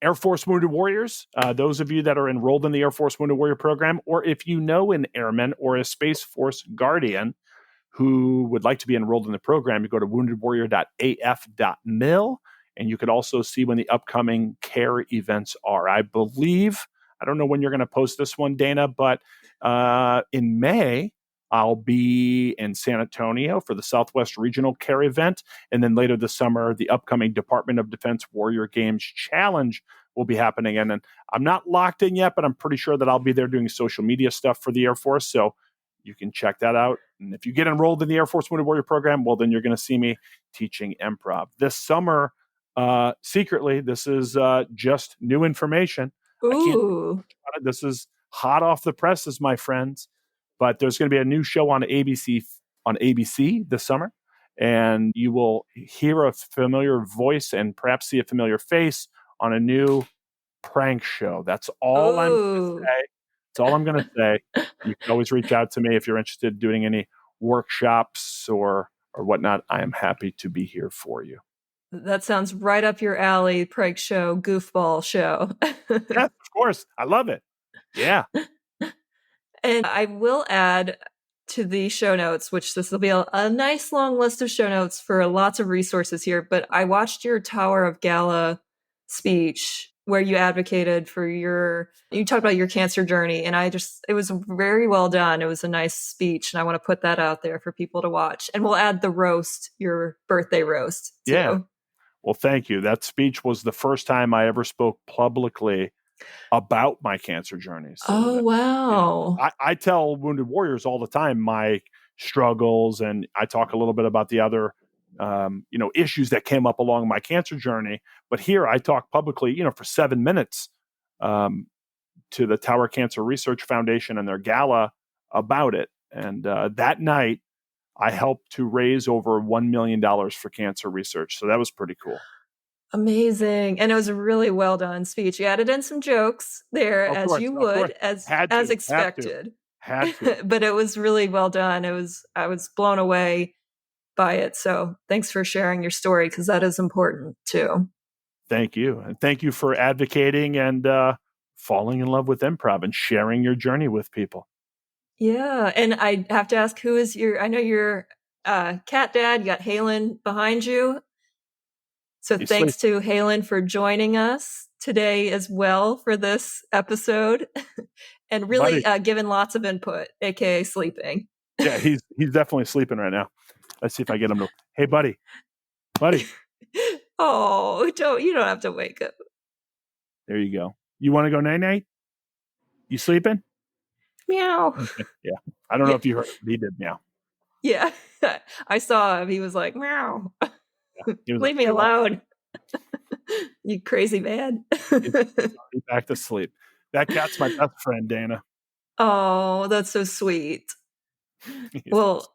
Air Force Wounded Warriors, those of you that are enrolled in the Air Force Wounded Warrior program, or if you know an airman or a Space Force Guardian who would like to be enrolled in the program, you go to woundedwarrior.af.mil, and you could also see when the upcoming CARE events are. I believe, I don't know when you're going to post this one, Dana, but in May, I'll be in San Antonio for the Southwest Regional CARE event. And then later this summer, the upcoming Department of Defense Warrior Games Challenge will be happening. And I'm not locked in yet, but I'm pretty sure that I'll be there doing social media stuff for the Air Force. So you can check that out. And if you get enrolled in the Air Force Wounded Warrior program, well, then you're going to see me teaching improv. This summer, secretly, this is just new information. Ooh. This is hot off the presses, my friends. But there's going to be a new show on ABC this summer, and you will hear a familiar voice and perhaps see a familiar face on a new prank show. That's all I'm going to say. That's all I'm going to say. You can always reach out to me if you're interested in doing any workshops or whatnot. I am happy to be here for you. That sounds right up your alley, prank show, goofball show. Yeah, of course. I love it. Yeah. And I will add to the show notes, which this will be a nice long list of show notes for lots of resources here. But I watched your Tower of Gala speech where you advocated for you talked about your cancer journey. And it was very well done. It was a nice speech. And I want to put that out there for people to watch. And we'll add the roast, your birthday roast, too. Yeah. Well, thank you. That speech was the first time I ever spoke publicly about my cancer journey. So wow. I tell Wounded Warriors all the time my struggles, and I talk a little bit about the other issues that came up along my cancer journey. But here I talk publicly, for 7 minutes to the Tower Cancer Research Foundation and their gala about it. And that night I helped to raise over $1 million for cancer research. So that was pretty cool. Amazing. And it was a really well done speech. You added in some jokes there, as you would, as expected. Had to. But it was really well done. I was blown away by it. So thanks for sharing your story, because that is important too. Thank you. And thank you for advocating and falling in love with improv and sharing your journey with people. Yeah. And I have to ask, I know your cat dad, you got Halen behind you. So thanks to Halen for joining us today as well for this episode and really giving lots of input, aka sleeping. Yeah, he's definitely sleeping right now. Let's see if I get him to. Hey, buddy. Oh, you don't have to wake up. There you go. You want to go night-night? You sleeping? Meow. Yeah. I don't know if you heard, but he did meow. Yeah. I saw him. He was like, meow. Yeah, leave me alone. You crazy man. He's back to sleep. That cat's my best friend, Dana. Oh, that's so sweet. Well,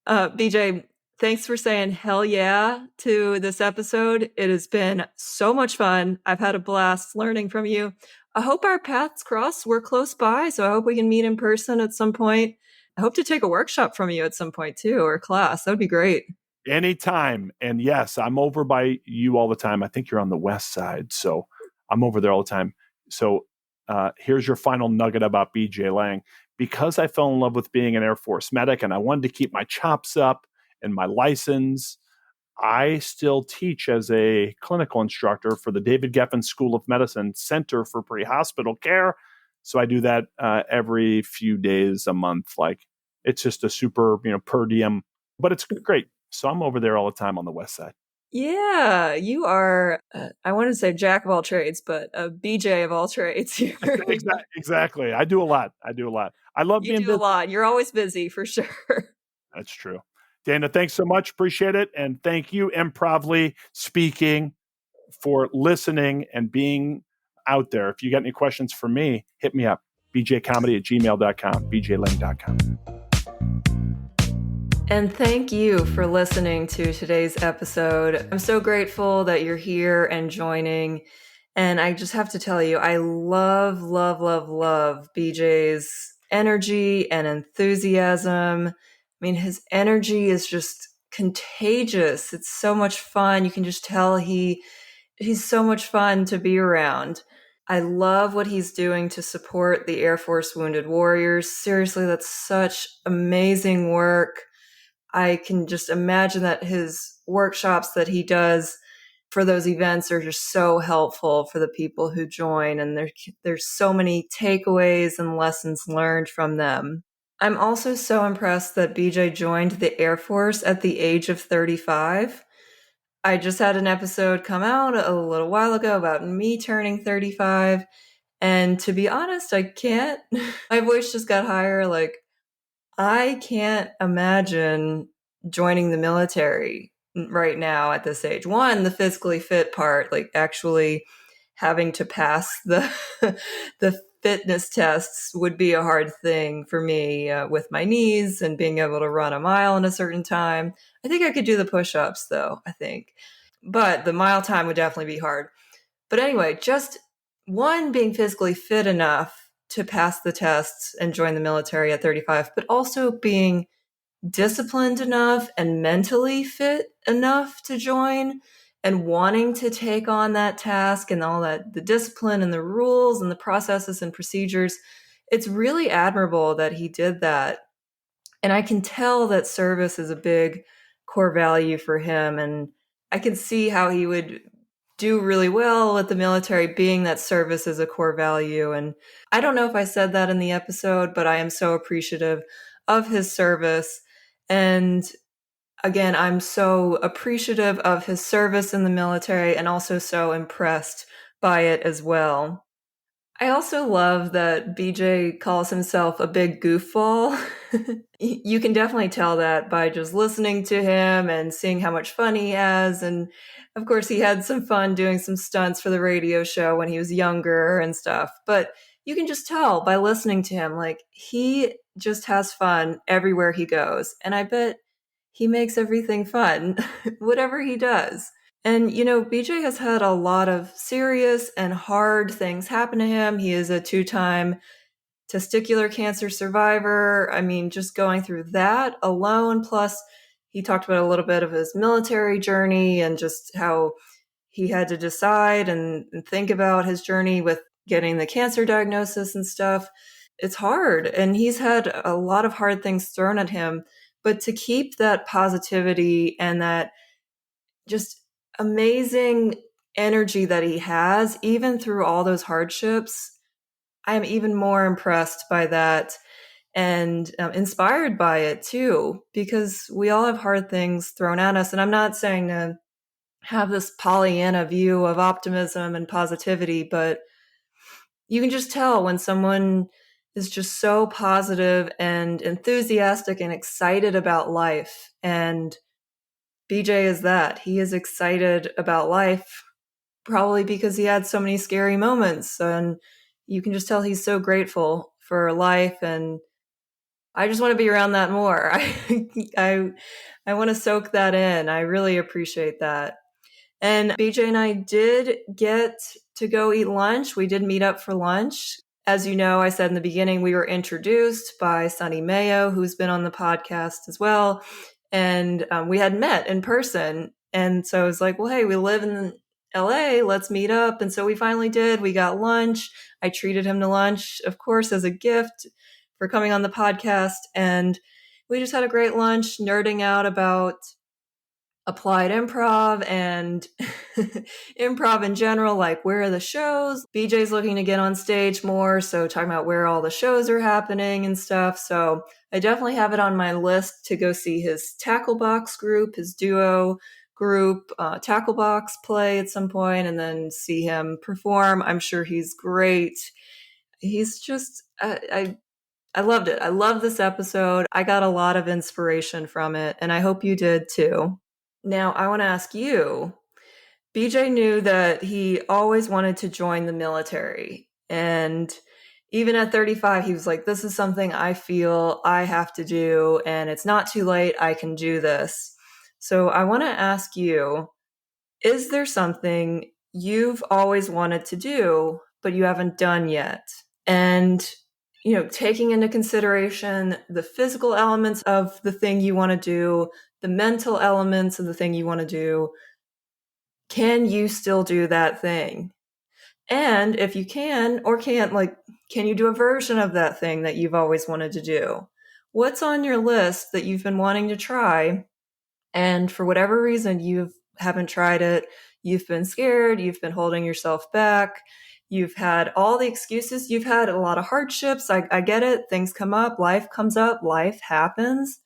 BJ, thanks for saying hell yeah to this episode. It has been so much fun. I've had a blast learning from you. I hope our paths cross. We're close by, so I hope we can meet in person at some point. I hope to take a workshop from you at some point too, or a class. That would be great. Anytime. And yes, I'm over by you all the time. I think you're on the west side, so I'm over there all the time. So here's your final nugget about BJ Lange. Because I fell in love with being an Air Force medic and I wanted to keep my chops up and my license, I still teach as a clinical instructor for the David Geffen School of Medicine Center for Pre-Hospital Care. So I do that every few days a month. Like, it's just a super, per diem, but it's great. So I'm over there all the time on the west side. Yeah, you are, I want to say jack of all trades, but a BJ of all trades here. Exactly. I do a lot. I love being busy. You do a lot. You're always busy, for sure. That's true. Dana, thanks so much. Appreciate it. And thank you, Improvly Speaking, for listening and being out there. If you got any questions for me, hit me up. bjcomedy@gmail.com, bjlang.com. And thank you for listening to today's episode. I'm so grateful that you're here and joining. And I just have to tell you, I love, love, love, love BJ's energy and enthusiasm. I mean, his energy is just contagious. It's so much fun. You can just tell he's so much fun to be around. I love what he's doing to support the Air Force Wounded Warriors. Seriously, that's such amazing work. I can just imagine that his workshops that he does for those events are just so helpful for the people who join. And there's so many takeaways and lessons learned from them. I'm also so impressed that BJ joined the Air Force at the age of 35. I just had an episode come out a little while ago about me turning 35. And to be honest, I can't. My voice just got higher. Like, I can't imagine joining the military right now at this age. One, the physically fit part, like actually having to pass the the fitness tests would be a hard thing for me with my knees and being able to run a mile in a certain time. I think I could do the push-ups though, I think. But the mile time would definitely be hard. But anyway, just one, being physically fit enough to pass the tests and join the military at 35, but also being disciplined enough and mentally fit enough to join and wanting to take on that task and all that, the discipline and the rules and the processes and procedures. It's really admirable that he did that. And I can tell that service is a big core value for him. And I can see how he would do really well with the military, being that service is a core value. And I don't know if I said that in the episode, but I am so appreciative of his service. And again, I'm so appreciative of his service in the military and also so impressed by it as well. I also love that BJ calls himself a big goofball. You can definitely tell that by just listening to him and seeing how much fun he has. And of course, he had some fun doing some stunts for the radio show when he was younger and stuff. But you can just tell by listening to him, like, he just has fun everywhere he goes. And I bet he makes everything fun, whatever he does. And, BJ has had a lot of serious and hard things happen to him. He is a 2-time testicular cancer survivor. I mean, just going through that alone. Plus, he talked about a little bit of his military journey and just how he had to decide and think about his journey with getting the cancer diagnosis and stuff. It's hard. And he's had a lot of hard things thrown at him. But to keep that positivity and that just amazing energy that he has, even through all those hardships, I'm even more impressed by that and inspired by it too, because we all have hard things thrown at us. And I'm not saying to have this Pollyanna view of optimism and positivity, but you can just tell when someone is just so positive and enthusiastic and excited about life. And BJ is that. He is excited about life, probably because he had so many scary moments. And you can just tell he's so grateful for life. And I just want to be around that more. I want to soak that in. I really appreciate that. And BJ and I did get to go eat lunch. We did meet up for lunch. As you know, I said in the beginning, we were introduced by Sunny Mayo, who's been on the podcast as well. And we had met in person. And so I was like, well, hey, we live in LA, let's meet up. And so we finally did. We got lunch. I treated him to lunch, of course, as a gift for coming on the podcast. And we just had a great lunch, nerding out about Applied Improv and improv in general, like where are the shows? BJ's looking to get on stage more, so talking about where all the shows are happening and stuff. So I definitely have it on my list to go see his Tackle Box group, his duo group, Tackle Box play at some point, and then see him perform. I'm sure he's great. He's just, I loved it. I love this episode. I got a lot of inspiration from it, and I hope you did too. Now, I want to ask you, BJ knew that he always wanted to join the military. And even at 35, he was like, this is something I feel I have to do, and it's not too late. I can do this. So I want to ask you, is there something you've always wanted to do, but you haven't done yet? And, taking into consideration the physical elements of the thing you want to do, the mental elements of the thing you want to do, can you still do that thing? And if you can or can't, can you do a version of that thing that you've always wanted to do? What's on your list that you've been wanting to try, and for whatever reason you haven't tried it? You've been scared, you've been holding yourself back, you've had all the excuses, you've had a lot of hardships. I get it. Things come up, life comes up, life happens.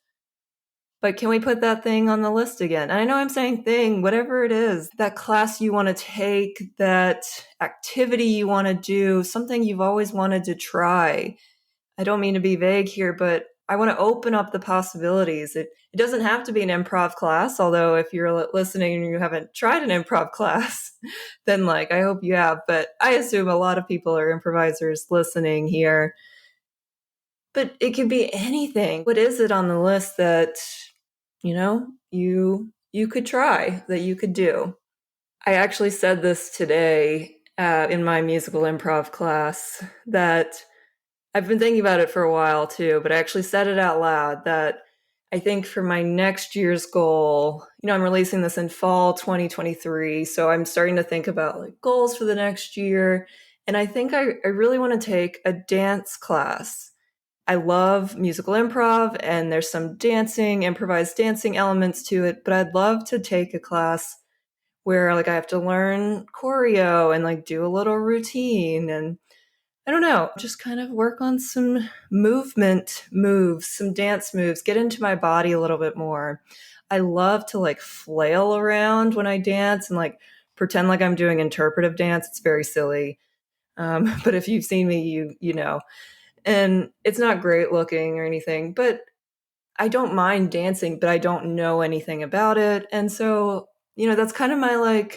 But can we put that thing on the list again? And I know I'm saying thing, whatever it is, that class you want to take, that activity you want to do, something you've always wanted to try. I don't mean to be vague here, but I want to open up the possibilities. It doesn't have to be an improv class, although if you're listening and you haven't tried an improv class, then I hope you have. But I assume a lot of people are improvisers listening here. But it could be anything. What is it on the list that you could try, that you could do? I actually said this today in my musical improv class, that I've been thinking about it for a while too, but I actually said it out loud, that I think for my next year's goal, I'm releasing this in fall 2023, so I'm starting to think about goals for the next year. And I think I really want to take a dance class. I love musical improv, and there's some improvised dancing elements to it, but I'd love to take a class where I have to learn choreo and do a little routine, and I don't know, just kind of work on some movement moves, some dance moves, get into my body a little bit more. I love to flail around when I dance and pretend like I'm doing interpretive dance. It's very silly. But if you've seen me, you know. And it's not great looking or anything, but I don't mind dancing, but I don't know anything about it. And so, that's kind of my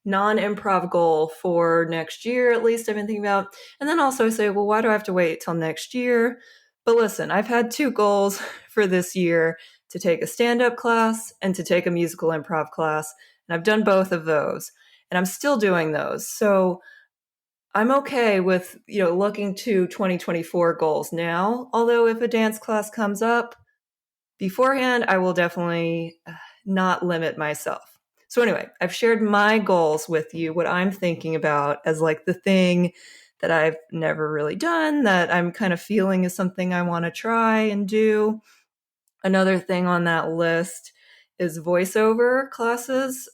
non-improv goal for next year, at least I've been thinking about. And then also I say, well, why do I have to wait till next year? But listen, I've had 2 goals for this year: to take a stand-up class and to take a musical improv class. And I've done both of those, and I'm still doing those. So I'm okay with, looking to 2024 goals now. Although if a dance class comes up beforehand, I will definitely not limit myself. So anyway, I've shared my goals with you, what I'm thinking about as the thing that I've never really done, that I'm kind of feeling is something I want to try and do. Another thing on that list is voiceover classes.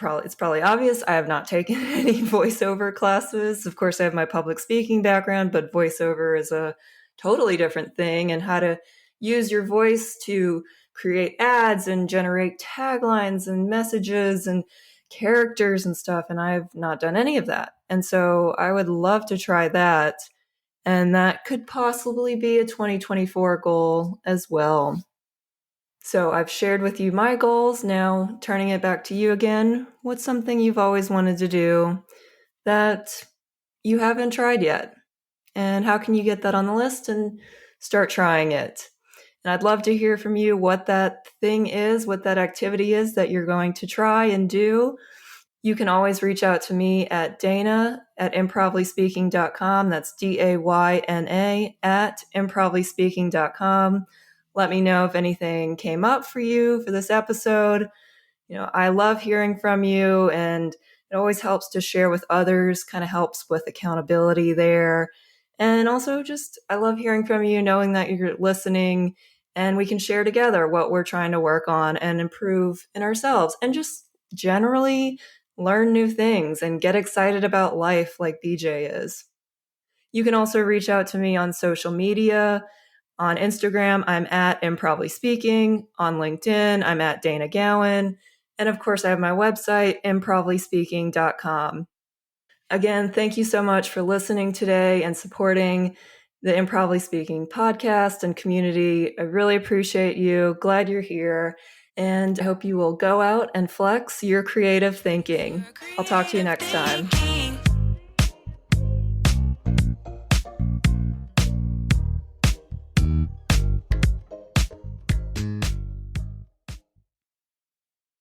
It's probably obvious, I have not taken any voiceover classes. Of course, I have my public speaking background, but voiceover is a totally different thing, and how to use your voice to create ads and generate taglines and messages and characters and stuff. And I've not done any of that. And so I would love to try that. And that could possibly be a 2024 goal as well. So I've shared with you my goals. Now turning it back to you again. What's something you've always wanted to do that you haven't tried yet? And how can you get that on the list and start trying it? And I'd love to hear from you what that thing is, what that activity is that you're going to try and do. You can always reach out to me at Dana@improvispeaking.com. That's DAYNA @improvispeaking.com. Let me know if anything came up for you for this episode. I love hearing from you, and it always helps to share with others, kind of helps with accountability there. And also I love hearing from you, knowing that you're listening, and we can share together what we're trying to work on and improve in ourselves, and just generally learn new things and get excited about life like BJ is. You can also reach out to me on social media. On Instagram, I'm at improvlyspeaking. On LinkedIn, I'm at Dana Gowan. And of course, I have my website, improvlyspeaking.com. Again, thank you so much for listening today and supporting the Improvly Speaking podcast and community. I really appreciate you. Glad you're here. And I hope you will go out and flex your creative thinking. I'll talk to you next time.